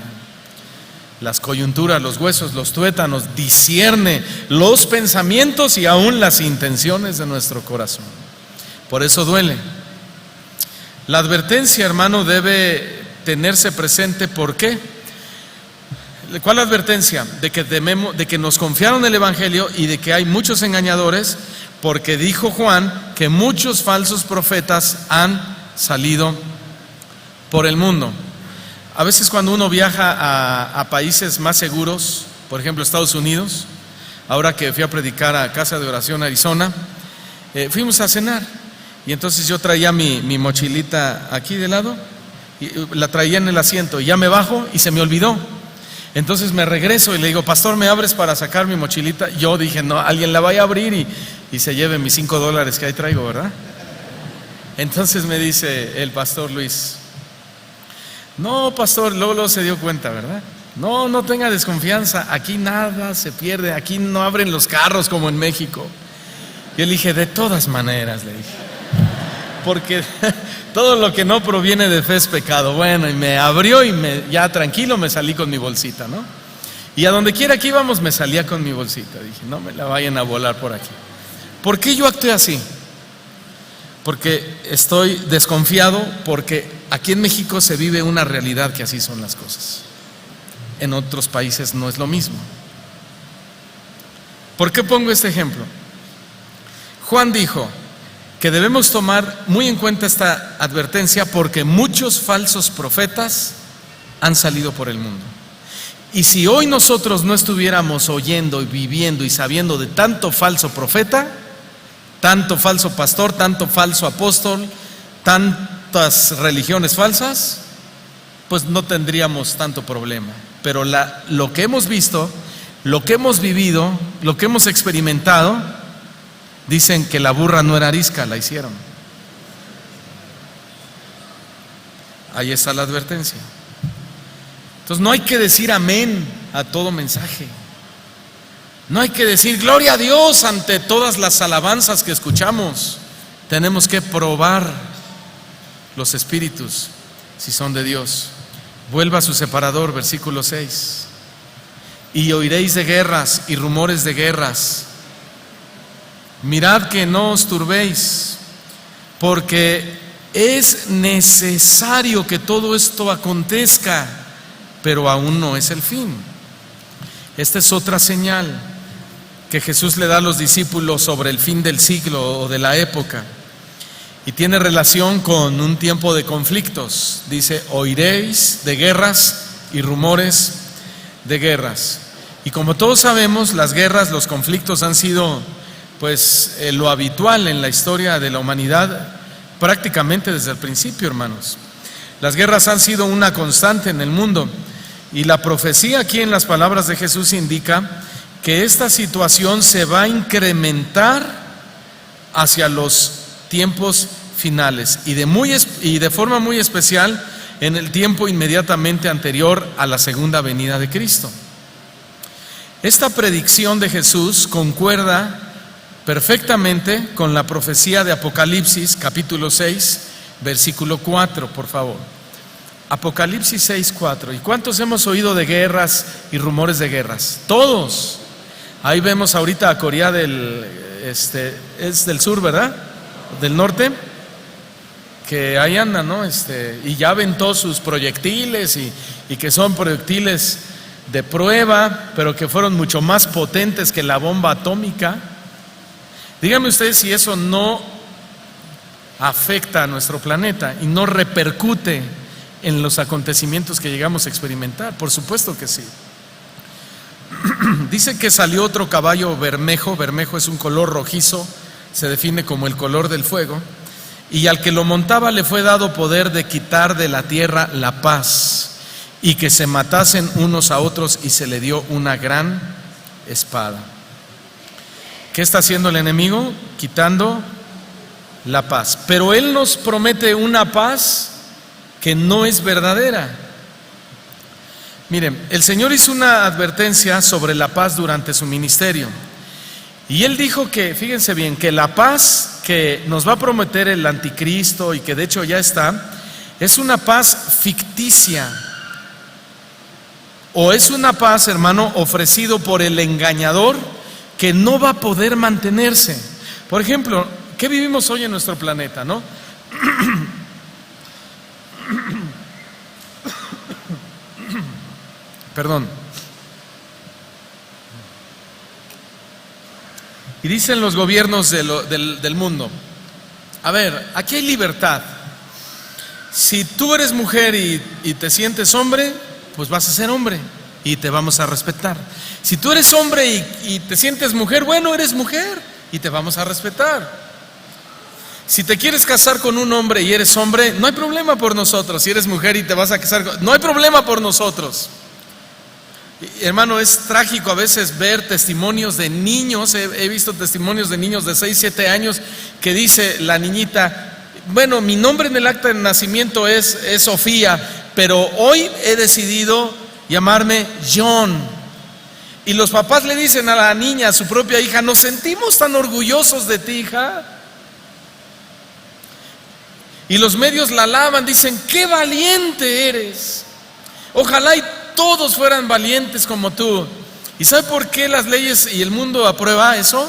las coyunturas, los huesos, los tuétanos, discierne los pensamientos y aún las intenciones de nuestro corazón. Por eso duele. La advertencia, hermano, debe tenerse presente. ¿Por qué? ¿Cuál advertencia? De que nos confiaron el Evangelio y de que hay muchos engañadores, porque dijo Juan que muchos falsos profetas han salido por el mundo. A veces cuando uno viaja a países más seguros, por ejemplo Estados Unidos, ahora que fui a predicar a Casa de Oración Arizona, fuimos a cenar y entonces yo traía mi mochilita aquí de lado y la traía en el asiento y ya me bajo y se me olvidó. Entonces me regreso y le digo, pastor, ¿me abres para sacar mi mochilita? Yo dije, no, alguien la vaya a abrir y se lleve mis $5 que ahí traigo, ¿verdad? Entonces me dice el pastor Luis, no, pastor, luego se dio cuenta, ¿verdad? No tenga desconfianza, aquí nada se pierde, aquí no abren los carros como en México. Yo le dije, de todas maneras, le dije, porque todo lo que no proviene de fe es pecado. Bueno, y me abrió y ya tranquilo me salí con mi bolsita, ¿no? Y a donde quiera que íbamos me salía con mi bolsita. Dije, no me la vayan a volar por aquí. ¿Por qué yo actué así? Porque estoy desconfiado, porque aquí en México se vive una realidad que así son las cosas. En otros países no es lo mismo. ¿Por qué pongo este ejemplo? Juan dijo que debemos tomar muy en cuenta esta advertencia porque muchos falsos profetas han salido por el mundo. Y si hoy nosotros no estuviéramos oyendo y viviendo y sabiendo de tanto falso profeta, tanto falso pastor, tanto falso apóstol, tantas religiones falsas, pues no tendríamos tanto problema. Pero lo que hemos visto, lo que hemos vivido, lo que hemos experimentado, dicen que la burra no era arisca, la hicieron. Ahí está la advertencia. Entonces no hay que decir amén a todo mensaje. No hay que decir gloria a Dios ante todas las alabanzas que escuchamos. Tenemos que probar los espíritus si son de Dios. Vuelva a su separador, versículo 6. Y oiréis de guerras y rumores de guerras. Mirad que no os turbéis, porque es necesario que todo esto acontezca, pero aún no es el fin. Esta es otra señal que Jesús le da a los discípulos sobre el fin del siglo o de la época, y tiene relación con un tiempo de conflictos. Dice, oiréis de guerras y rumores de guerras. Y como todos sabemos, las guerras, los conflictos han sido lo habitual en la historia de la humanidad prácticamente desde el principio, hermanos. Las guerras han sido una constante en el mundo y la profecía aquí en las palabras de Jesús indica que esta situación se va a incrementar hacia los tiempos finales y de forma muy especial en el tiempo inmediatamente anterior a la segunda venida de Cristo. Esta predicción de Jesús concuerda perfectamente con la profecía de Apocalipsis, capítulo 6, versículo 4, por favor. Apocalipsis 6, 4. ¿Y cuántos hemos oído de guerras y rumores de guerras? Todos. Ahí vemos ahorita a Corea es del sur, ¿verdad? Del norte, que ahí anda, ¿no? Y ya aventó sus proyectiles y que son proyectiles de prueba, pero que fueron mucho más potentes que la bomba atómica. Díganme ustedes si eso no afecta a nuestro planeta y no repercute en los acontecimientos que llegamos a experimentar. Por supuesto que sí. Dice que salió otro caballo bermejo. Bermejo es un color rojizo, se define como el color del fuego, y al que lo montaba le fue dado poder de quitar de la tierra la paz, y que se matasen unos a otros, y se le dio una gran espada. ¿Qué está haciendo el enemigo? Quitando la paz. Pero él nos promete una paz que no es verdadera. Miren, el Señor hizo una advertencia sobre la paz durante su ministerio. Y Él dijo que, fíjense bien, que la paz que nos va a prometer el anticristo, y que de hecho ya está, es una paz ficticia. O es una paz, hermano, ofrecido por el engañador, que no va a poder mantenerse. Por ejemplo, ¿qué vivimos hoy en nuestro planeta, no? Perdón. Y dicen los gobiernos del mundo: a ver, aquí hay libertad. Si tú eres mujer y te sientes hombre, pues vas a ser hombre y te vamos a respetar. Si tú eres hombre y te sientes mujer, bueno, eres mujer y te vamos a respetar. Si te quieres casar con un hombre y eres hombre, no hay problema por nosotros. Si eres mujer y te vas a casar, no hay problema por nosotros. Hermano, es trágico a veces ver testimonios de niños. He visto testimonios de niños de 6, 7 años que dice la niñita: bueno, mi nombre en el acta de nacimiento es Sofía, pero hoy he decidido llamarme John. Y los papás le dicen a la niña, a su propia hija: nos sentimos tan orgullosos de ti, hija. Y los medios la alaban, dicen: qué valiente eres. Ojalá y todos fueran valientes como tú. ¿Y sabe por qué las leyes y el mundo aprueba eso?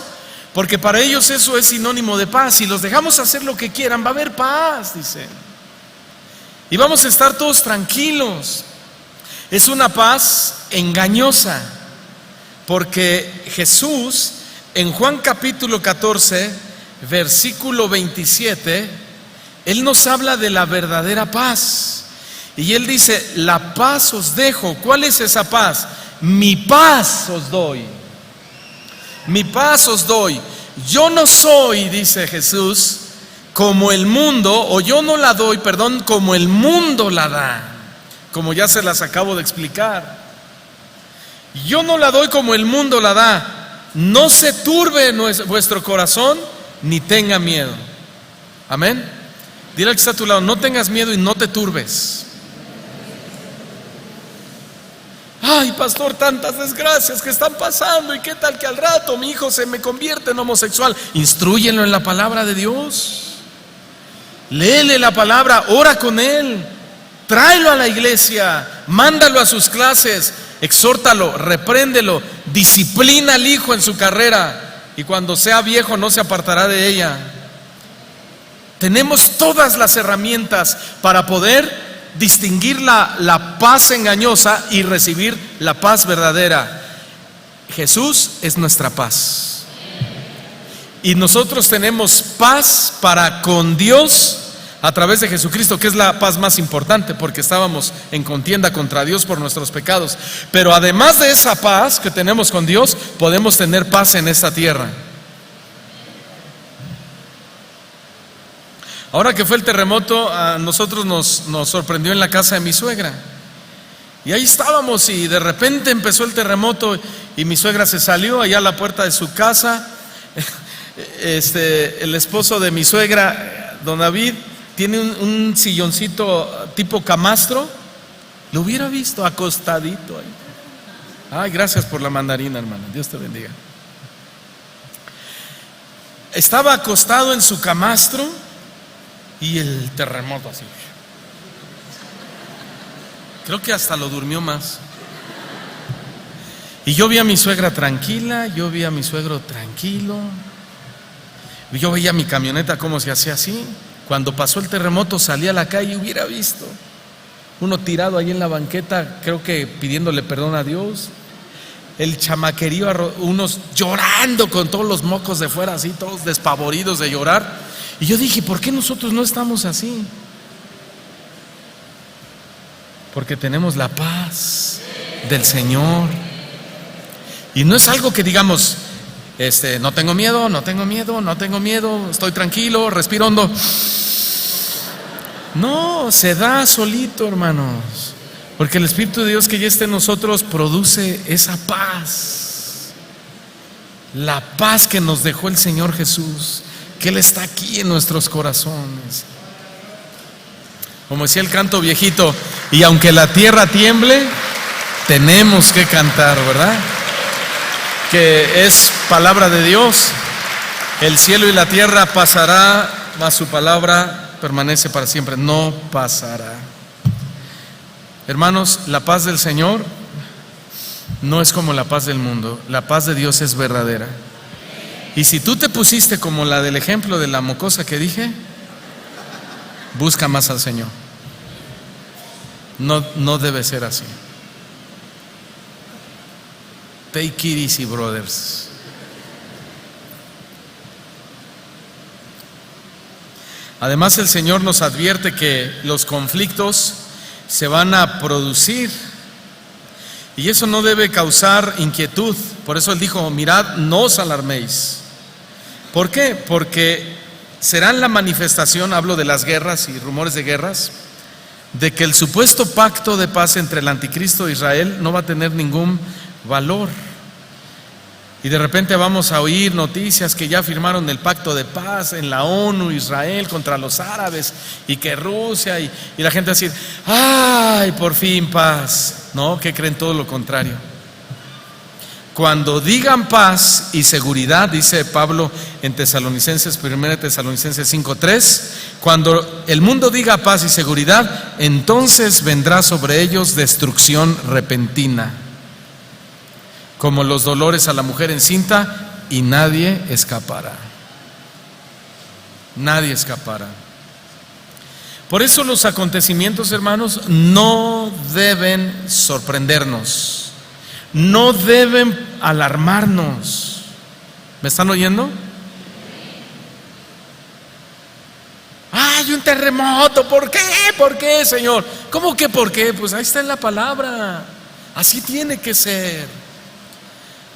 Porque para ellos eso es sinónimo de paz. Si los dejamos hacer lo que quieran, va a haber paz, dicen. Y vamos a estar todos tranquilos. Es una paz engañosa, porque Jesús en Juan capítulo 14, versículo 27, Él nos habla de la verdadera paz. Y Él dice: la paz os dejo. ¿Cuál es esa paz? Mi paz os doy. Mi paz os doy. Yo no soy, dice Jesús, como el mundo, o yo no la doy, perdón, como el mundo la da. Como ya se las acabo de explicar. Yo no la doy como el mundo la da. No se turbe vuestro corazón, ni tenga miedo. Amén. Dile al que está a tu lado: no tengas miedo y no te turbes. Ay, pastor, tantas desgracias que están pasando, y qué tal que al rato mi hijo se me convierte en homosexual. Instrúyelo en la palabra de Dios. Léele la palabra, ora con él, tráelo a la iglesia, mándalo a sus clases, exhórtalo, repréndelo, disciplina al hijo en su carrera, y cuando sea viejo no se apartará de ella. Tenemos todas las herramientas para poder distinguir la paz engañosa y recibir la paz verdadera. Jesús es nuestra paz, y nosotros tenemos paz para con Dios a través de Jesucristo, que es la paz más importante, porque estábamos en contienda contra Dios por nuestros pecados. Pero además de esa paz que tenemos con Dios, podemos tener paz en esta tierra. Ahora que fue el terremoto, a nosotros nos sorprendió en la casa de mi suegra. Y ahí estábamos, y de repente empezó el terremoto, y mi suegra se salió allá a la puerta de su casa. El esposo de mi suegra, don David, tiene un silloncito tipo camastro. Lo hubiera visto acostadito ahí. Ay, gracias por la mandarina, hermano. Dios te bendiga. Estaba acostado en su camastro, y el terremoto así. Creo que hasta lo durmió más. Y yo vi a mi suegra tranquila, yo vi a mi suegro tranquilo, yo veía mi camioneta cómo se hacía así. Cuando pasó el terremoto salí a la calle y hubiera visto uno tirado ahí en la banqueta, creo que pidiéndole perdón a Dios, el chamaquerío, unos llorando con todos los mocos de fuera, así todos despavoridos de llorar. Y yo dije, ¿por qué nosotros no estamos así? Porque tenemos la paz del Señor. Y no es algo que digamos, no tengo miedo, no tengo miedo, no tengo miedo, estoy tranquilo, respiro hondo. No, se da solito, hermanos, porque el Espíritu de Dios que ya está en nosotros produce esa paz, la paz que nos dejó el Señor Jesús, que Él está aquí en nuestros corazones. Como decía el canto viejito, y aunque la tierra tiemble, tenemos que cantar, ¿verdad? Que es palabra de Dios. El cielo y la tierra pasará, mas su palabra permanece para siempre, no pasará. Hermanos, la paz del Señor no es como la paz del mundo. La paz de Dios es verdadera. Y si tú te pusiste como la del ejemplo de la mocosa que dije, busca más al Señor. No debe ser así. Take it easy, brothers. Además, el Señor nos advierte que los conflictos se van a producir y eso no debe causar inquietud. Por eso Él dijo, mirad, no os alarméis. ¿Por qué? Porque serán la manifestación, hablo de las guerras y rumores de guerras, de que el supuesto pacto de paz entre el anticristo e Israel no va a tener ningún valor. Y de repente vamos a oír noticias que ya firmaron el pacto de paz en la ONU, Israel contra los árabes, y que Rusia, y la gente va a decir, ¡ay, por fin paz! No, ¿qué creen? Todo lo contrario. Cuando digan paz y seguridad, dice Pablo en Tesalonicenses, 1 Tesalonicenses 5:3, cuando el mundo diga paz y seguridad, entonces vendrá sobre ellos destrucción repentina, como los dolores a la mujer encinta, y nadie escapará. Nadie escapará. Por eso los acontecimientos, hermanos, no deben sorprendernos, no deben alarmarnos. ¿Me están oyendo? ¡Ay, un terremoto! ¿Por qué? ¿Por qué, Señor? ¿Cómo que por qué? Pues ahí está en la palabra. Así tiene que ser.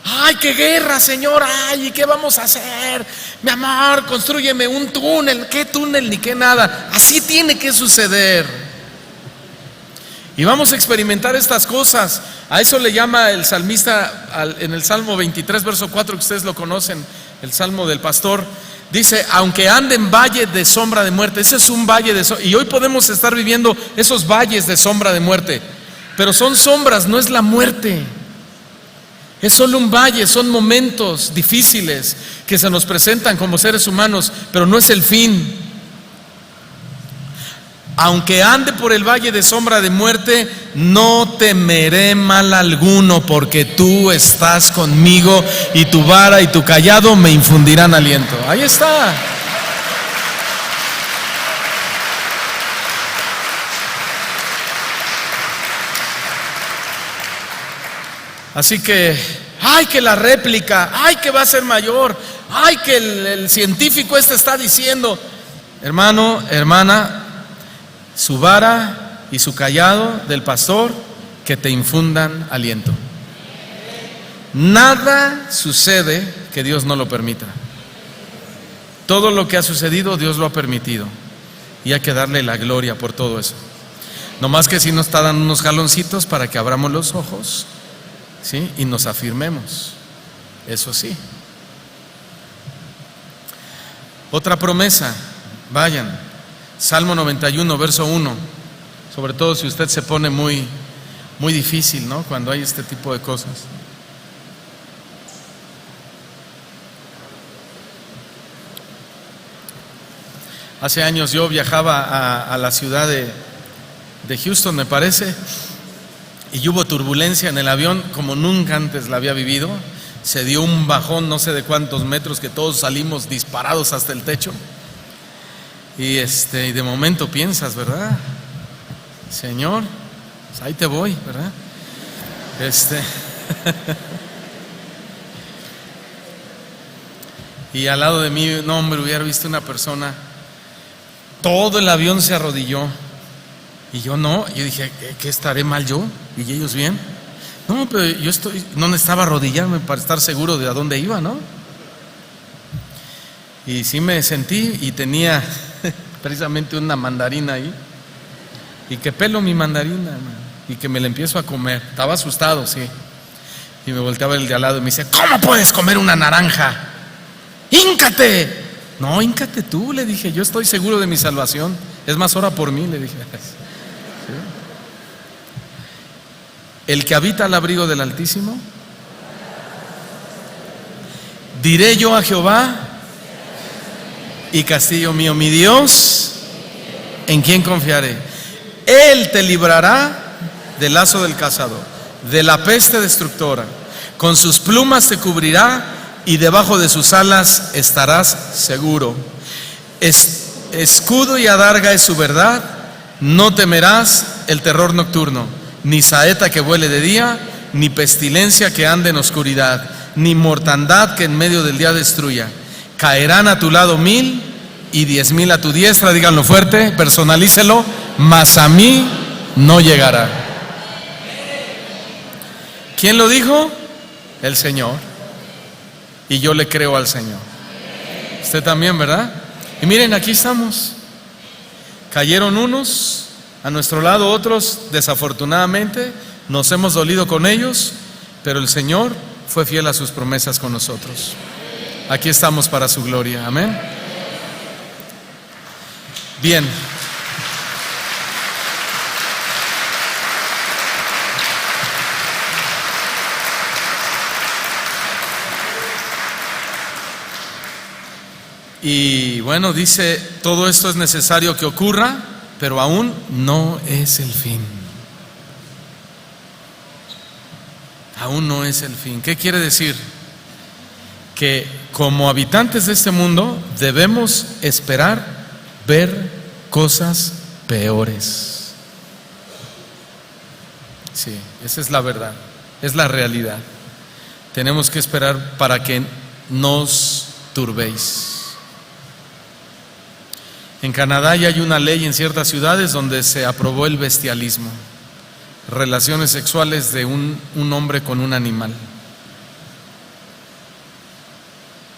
¡Ay, qué guerra, Señor! ¡Ay, ¿y qué vamos a hacer? Mi amor, constrúyeme un túnel. ¿Qué túnel ni qué nada? Así tiene que suceder. Y vamos a experimentar estas cosas. A eso le llama el salmista en el Salmo 23, verso 4, que ustedes lo conocen, el Salmo del pastor. Dice, aunque ande en valle de sombra de muerte. Ese es un valle de sombra. Y hoy podemos estar viviendo esos valles de sombra de muerte. Pero son sombras, no es la muerte. Es solo un valle, son momentos difíciles que se nos presentan como seres humanos, pero no es el fin. Aunque ande por el valle de sombra de muerte, no temeré mal alguno, porque tú estás conmigo y tu vara y tu cayado me infundirán aliento. Ahí está. Así que, ay, que la réplica, ay, que va a ser mayor, ay, que el científico está diciendo. Hermano, hermana, su vara y su cayado del pastor que te infundan aliento. Nada sucede que Dios no lo permita. Todo lo que ha sucedido Dios lo ha permitido y hay que darle la gloria por todo eso. No más que si nos está dando unos jaloncitos para que abramos los ojos, ¿sí? Y nos afirmemos. Eso sí. Otra promesa, vayan, Salmo 91, verso 1. Sobre todo si usted se pone muy difícil, ¿no? Cuando hay este tipo de cosas. Hace años yo viajaba a la ciudad de Houston, me parece, y hubo turbulencia en el avión como nunca antes la había vivido. Se dio un bajón no sé de cuántos metros que todos salimos disparados hasta el techo. Y de momento piensas, ¿verdad? Señor, pues ahí te voy, ¿verdad? Y al lado de mí, no hombre, hubiera visto una persona, todo el avión se arrodilló. Y yo no, yo dije, ¿qué estaré mal yo? ¿Y ellos bien? No, pero yo no necesitaba arrodillarme para estar seguro de a dónde iba, ¿no? Y sí me sentí y tenía precisamente una mandarina ahí. Y que pelo mi mandarina, y que me la empiezo a comer. Estaba asustado, sí. Y me volteaba el de al lado y me dice, ¿cómo puedes comer una naranja? ¡Híncate! No, híncate tú, le dije, yo estoy seguro de mi salvación. Es más, ora por mí, le dije. ¿Sí? El que habita al abrigo del Altísimo, diré yo a Jehová, y castillo mío, mi Dios, ¿en quién confiaré? Él te librará del lazo del cazador, de la peste destructora. Con sus plumas te cubrirá y debajo de sus alas estarás seguro. Escudo y adarga es su verdad. No temerás el terror nocturno, ni saeta que vuele de día, ni pestilencia que ande en oscuridad, ni mortandad que en medio del día destruya. Caerán a tu lado 1000 y 10,000 a tu diestra, díganlo fuerte, personalícelo, mas a mí no llegará. ¿Quién lo dijo? El Señor. Y yo le creo al Señor. Usted también, ¿verdad? Y miren, aquí estamos. Cayeron unos, a nuestro lado otros, desafortunadamente, nos hemos dolido con ellos, pero el Señor fue fiel a sus promesas con nosotros. Aquí estamos para su gloria. Amén. Bien. Y bueno, dice, todo esto es necesario que ocurra, pero aún no es el fin. Aún no es el fin. ¿Qué quiere decir? Que como habitantes de este mundo debemos esperar ver cosas peores. Sí, esa es la verdad, es la realidad. Tenemos que esperar para que nos turbéis. En Canadá ya hay una ley en ciertas ciudades donde se aprobó el bestialismo, relaciones sexuales de un hombre con un animal.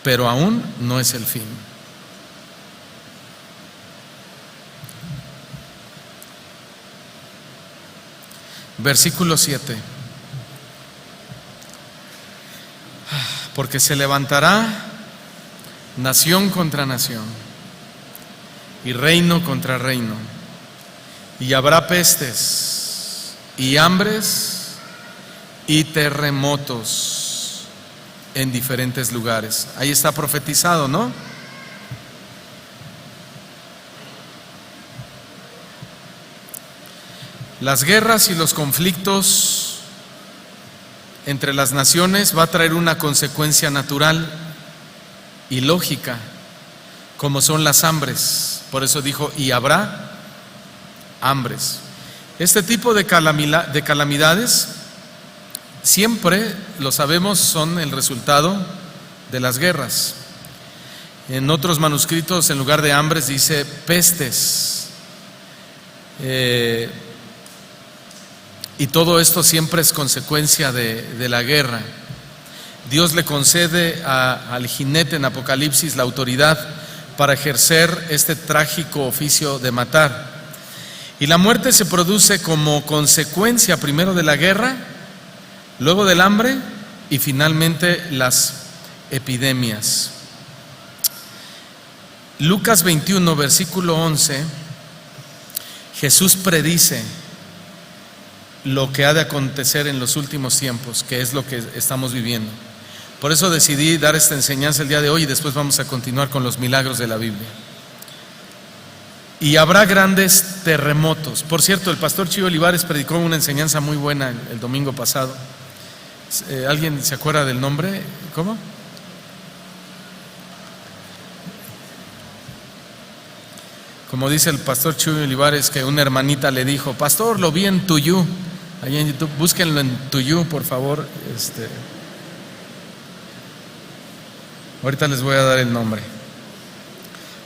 Pero aún no es el fin. Versículo 7. Porque se levantará nación contra nación y reino contra reino, y habrá pestes y hambres y terremotos en diferentes lugares. Ahí está profetizado, ¿no? Las guerras y los conflictos entre las naciones va a traer una consecuencia natural y lógica, como son las hambres. Por eso dijo, y habrá hambres. Este tipo de calamidades, siempre, lo sabemos, son el resultado de las guerras. En otros manuscritos, en lugar de hambres, dice pestes. Y todo esto siempre es consecuencia de la guerra. Dios le concede al jinete en Apocalipsis la autoridad para ejercer este trágico oficio de matar. Y la muerte se produce como consecuencia primero de la guerra, luego del hambre y finalmente las epidemias. Lucas 21, versículo 11, Jesús predice lo que ha de acontecer en los últimos tiempos, que es lo que estamos viviendo. Por eso decidí dar esta enseñanza el día de hoy y después vamos a continuar con los milagros de la Biblia. y habrá grandes terremotos. Por cierto, el pastor Chío Olivares predicó una enseñanza muy buena el domingo pasado. ¿Alguien se acuerda del nombre? ¿Cómo? Como dice el pastor Chío Olivares, que una hermanita le dijo: pastor, lo vi en Tuyú. Ahí en YouTube, búsquenlo en Tuyú, por favor. Ahorita les voy a dar el nombre,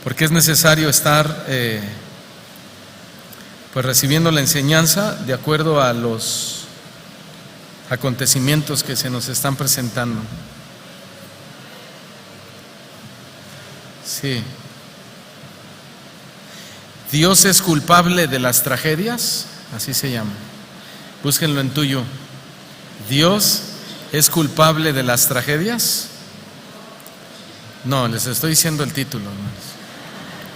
porque es necesario estar pues recibiendo la enseñanza de acuerdo a los acontecimientos que se nos están presentando. Sí. Dios es culpable de las tragedias, así se llama. Búsquenlo en Tuyo. Dios es culpable de las tragedias. No, les estoy diciendo el título, hermanos.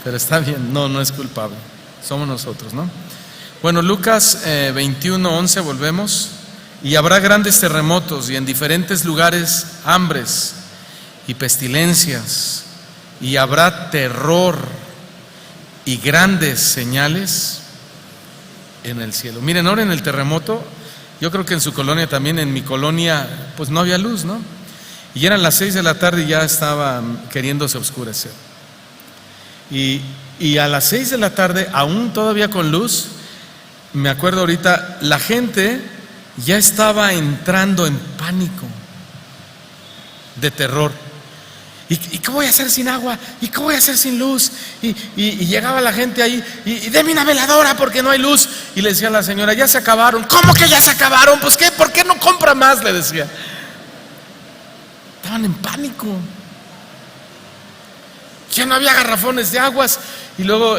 Pero está bien, no es culpable. Somos nosotros, ¿no? Bueno, Lucas 21:11, volvemos. Y habrá grandes terremotos y en diferentes lugares hambres y pestilencias, y habrá terror y grandes señales en el cielo. Miren, ahora en el terremoto, yo creo que en su colonia también, en mi colonia, pues no había luz, ¿no? Y eran las 6 de la tarde y ya estaba queriéndose oscurecer. Y a las 6 de la tarde, aún todavía con luz, me acuerdo ahorita, la gente ya estaba entrando en pánico, de terror. ¿Y qué voy a hacer sin agua? ¿Y qué voy a hacer sin luz? Y llegaba la gente ahí, y deme una veladora porque no hay luz. Y le decía a la señora: ya se acabaron. ¿Cómo que ya se acabaron? Pues ¿qué? ¿Por qué no compra más? Le decía. Estaban en pánico. Ya no había garrafones de aguas. Y luego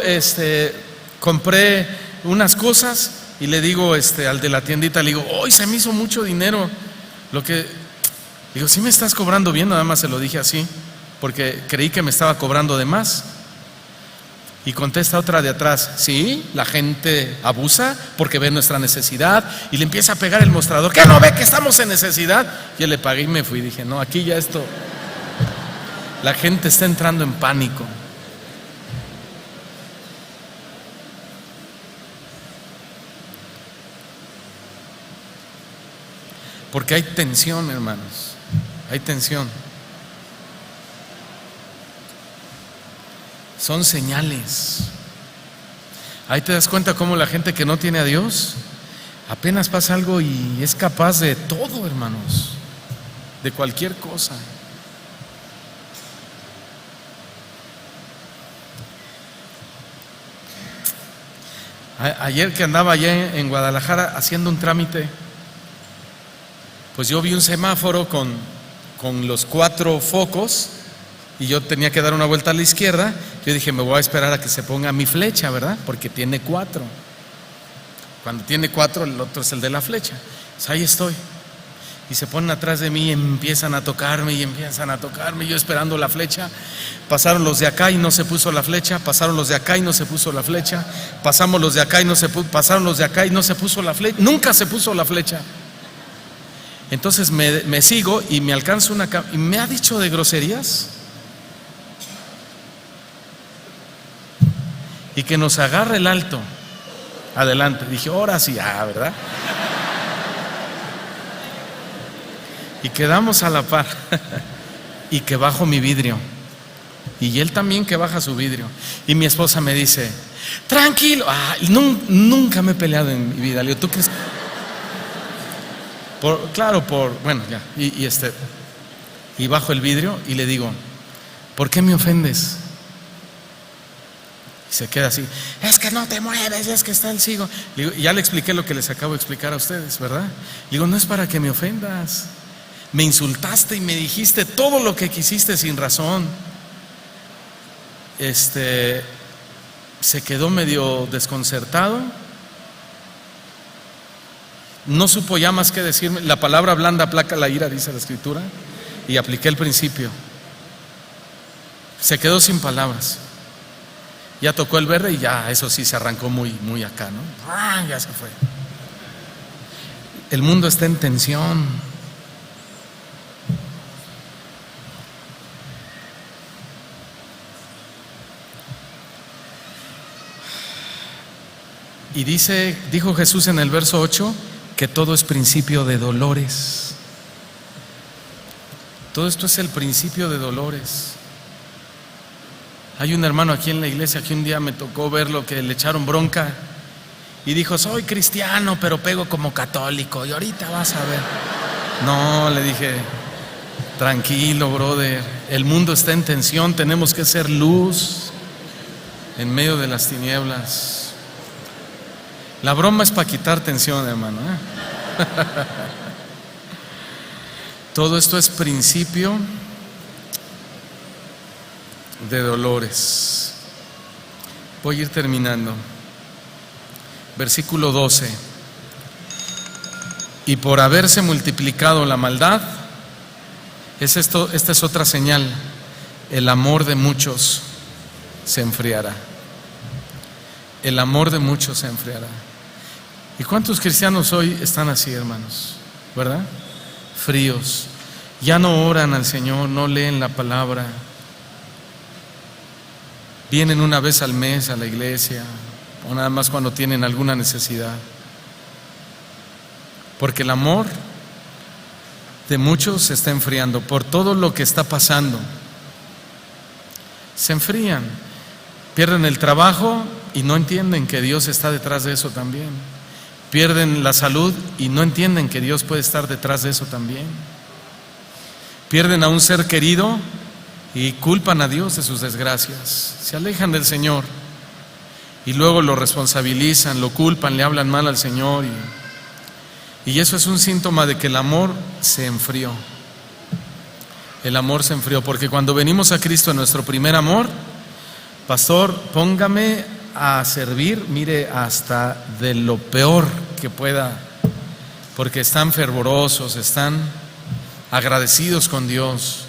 compré unas cosas y le digo al de la tiendita, le digo: hoy se me hizo mucho dinero. Digo: ¿sí me estás cobrando bien? Nada más se lo dije así, porque creí que me estaba cobrando de más. Y contesta otra de atrás: sí, la gente abusa porque ve nuestra necesidad y le empieza a pegar el mostrador. ¿Qué no ve que estamos en necesidad? Yo le pagué y me fui. Dije: no, aquí ya esto, la gente está entrando en pánico. Porque hay tensión, hermanos, hay tensión. Son señales. Ahí te das cuenta cómo la gente que no tiene a Dios, apenas pasa algo y es capaz de todo, hermanos, de cualquier cosa. Ayer que andaba allá en Guadalajara haciendo un trámite, pues yo vi un semáforo con los 4 focos y yo tenía que dar una vuelta a la izquierda. Yo dije: me voy a esperar a que se ponga mi flecha, ¿verdad? Porque tiene 4. Cuando tiene 4, el otro es el de la flecha. Pues ahí estoy. Y se ponen atrás de mí y empiezan a tocarme y empiezan a tocarme. Yo esperando la flecha. Pasaron los de acá y no se puso la flecha. Pasaron los de acá y no se puso la flecha. Pasamos los de acá y no se puso. Pasaron los de acá y no se puso la flecha. Nunca se puso la flecha. Entonces me sigo y me alcanzo y me ha dicho de groserías. Y que nos agarre el alto adelante. Dije: ahora sí, ¿verdad? Y quedamos a la par. Y que bajo mi vidrio. Y él también que baja su vidrio. Y mi esposa me dice: tranquilo. Nunca me he peleado en mi vida. Le digo: ¿tú crees? Bueno, ya. Y bajo el vidrio y le digo: ¿por qué me ofendes? Y se queda así: es que no te mueves, es que está el ciego. Le digo, ya le expliqué lo que les acabo de explicar a ustedes, ¿verdad? Le digo: no es para que me ofendas. Me insultaste y me dijiste todo lo que quisiste sin razón. Se quedó medio desconcertado. No supo ya más que decirme. La palabra blanda aplaca la ira, dice la Escritura. Y apliqué el principio. Se quedó sin palabras. Ya tocó el verde y ya, eso sí, se arrancó muy, muy acá, ¿no? Ya se fue. El mundo está en tensión. Y dijo Jesús en el verso 8 que todo es principio de dolores. Todo esto es el principio de dolores. Hay un hermano aquí en la iglesia que un día me tocó verlo, que le echaron bronca y dijo: soy cristiano pero pego como católico y ahorita vas a ver. No, le dije: tranquilo, brother, el mundo está en tensión, tenemos que ser luz en medio de las tinieblas. La broma es para quitar tensión, hermano, Todo esto es principio de dolores. Voy a ir terminando. Versículo 12. Y por haberse multiplicado la maldad, esta es otra señal: el amor de muchos se enfriará. El amor de muchos se enfriará. ¿Y cuántos cristianos hoy están así, hermanos? ¿Verdad? Fríos. Ya no oran al Señor, no leen la palabra. Vienen una vez al mes a la iglesia, o nada más cuando tienen alguna necesidad. Porque el amor de muchos se está enfriando por todo lo que está pasando. Se enfrían, pierden el trabajo y no entienden que Dios está detrás de eso también. Pierden la salud y no entienden que Dios puede estar detrás de eso también. Pierden a un ser querido y culpan a Dios de sus desgracias. Se alejan del Señor y luego lo responsabilizan, lo culpan, le hablan mal al Señor y eso es un síntoma de que el amor se enfrió. El amor se enfrió, porque cuando venimos a Cristo en nuestro primer amor, pastor, póngame a servir, mire, hasta de lo peor que pueda, porque están fervorosos, están agradecidos con Dios.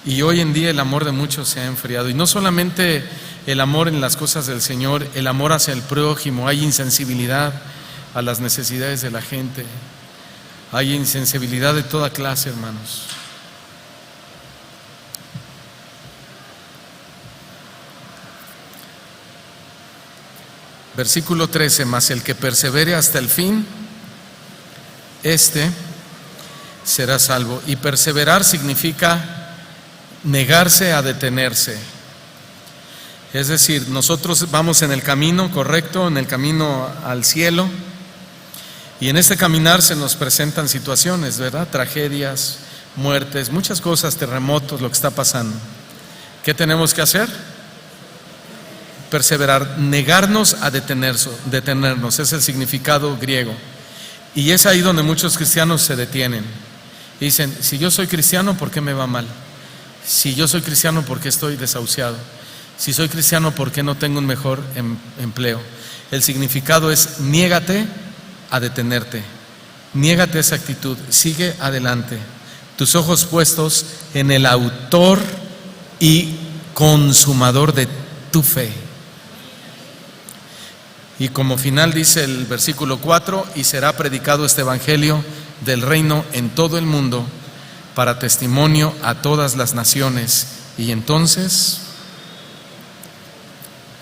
Y hoy en día el amor de muchos se ha enfriado, y no solamente el amor en las cosas del Señor, el amor hacia el prójimo. Hay insensibilidad a las necesidades de la gente, hay insensibilidad de toda clase, hermanos. Versículo 13: mas el que persevere hasta el fin, este será salvo. Y perseverar significa negarse a detenerse. Es decir, nosotros vamos en el camino correcto, en el camino al cielo, y en este caminar se nos presentan situaciones, ¿verdad? Tragedias, muertes, muchas cosas, terremotos, lo que está pasando. ¿Qué tenemos que hacer? Perseverar, negarnos a detenernos, es el significado griego. Y es ahí donde muchos cristianos se detienen. Y dicen: si yo soy cristiano, ¿por qué me va mal? Si yo soy cristiano, ¿por qué estoy desahuciado? Si soy cristiano, ¿por qué no tengo un mejor empleo? El significado es: niégate a detenerte, niégate a esa actitud, sigue adelante, tus ojos puestos en el autor y consumador de tu fe. Y como final dice el versículo 4: y será predicado este evangelio del reino en todo el mundo para testimonio a todas las naciones, y entonces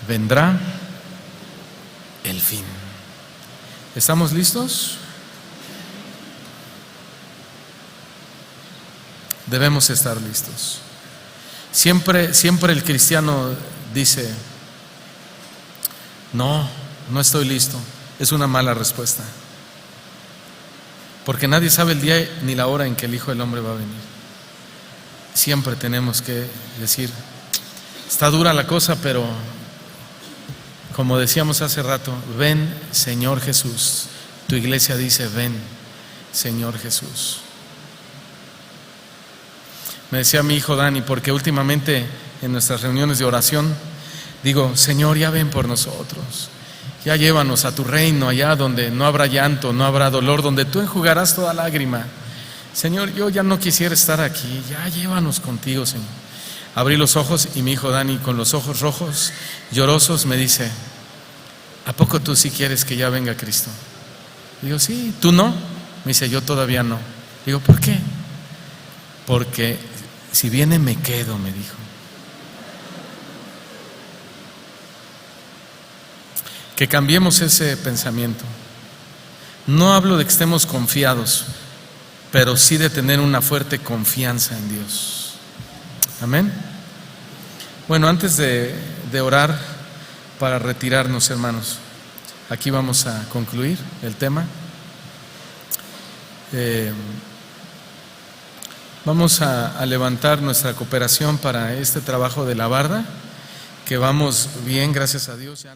vendrá el fin. ¿Estamos listos? Debemos estar listos. Siempre el cristiano dice: no estoy listo. Es una mala respuesta, porque nadie sabe el día ni la hora en que el Hijo del Hombre va a venir. Siempre tenemos que decir: está dura la cosa, pero como decíamos hace rato, ven Señor Jesús. Tu iglesia dice: ven Señor Jesús. Me decía mi hijo Dani, porque últimamente en nuestras reuniones de oración digo: Señor, ya ven por nosotros, ya llévanos a tu reino, allá donde no habrá llanto, no habrá dolor, donde tú enjugarás toda lágrima. Señor, yo ya no quisiera estar aquí, ya llévanos contigo, Señor. Abrí los ojos y mi hijo Dani, con los ojos rojos, llorosos, me dice: ¿a poco tú sí quieres que ya venga Cristo? Digo: sí. ¿Tú no? Me dice: yo todavía no. Digo: ¿por qué? Porque si viene me quedo, me dijo. que cambiemos ese pensamiento. No hablo de que estemos confiados, pero sí de tener una fuerte confianza en Dios. Amén. Bueno, antes de orar para retirarnos, hermanos, aquí vamos a concluir el tema. Vamos a levantar nuestra cooperación para este trabajo de la barda, que vamos bien, gracias a Dios. Ya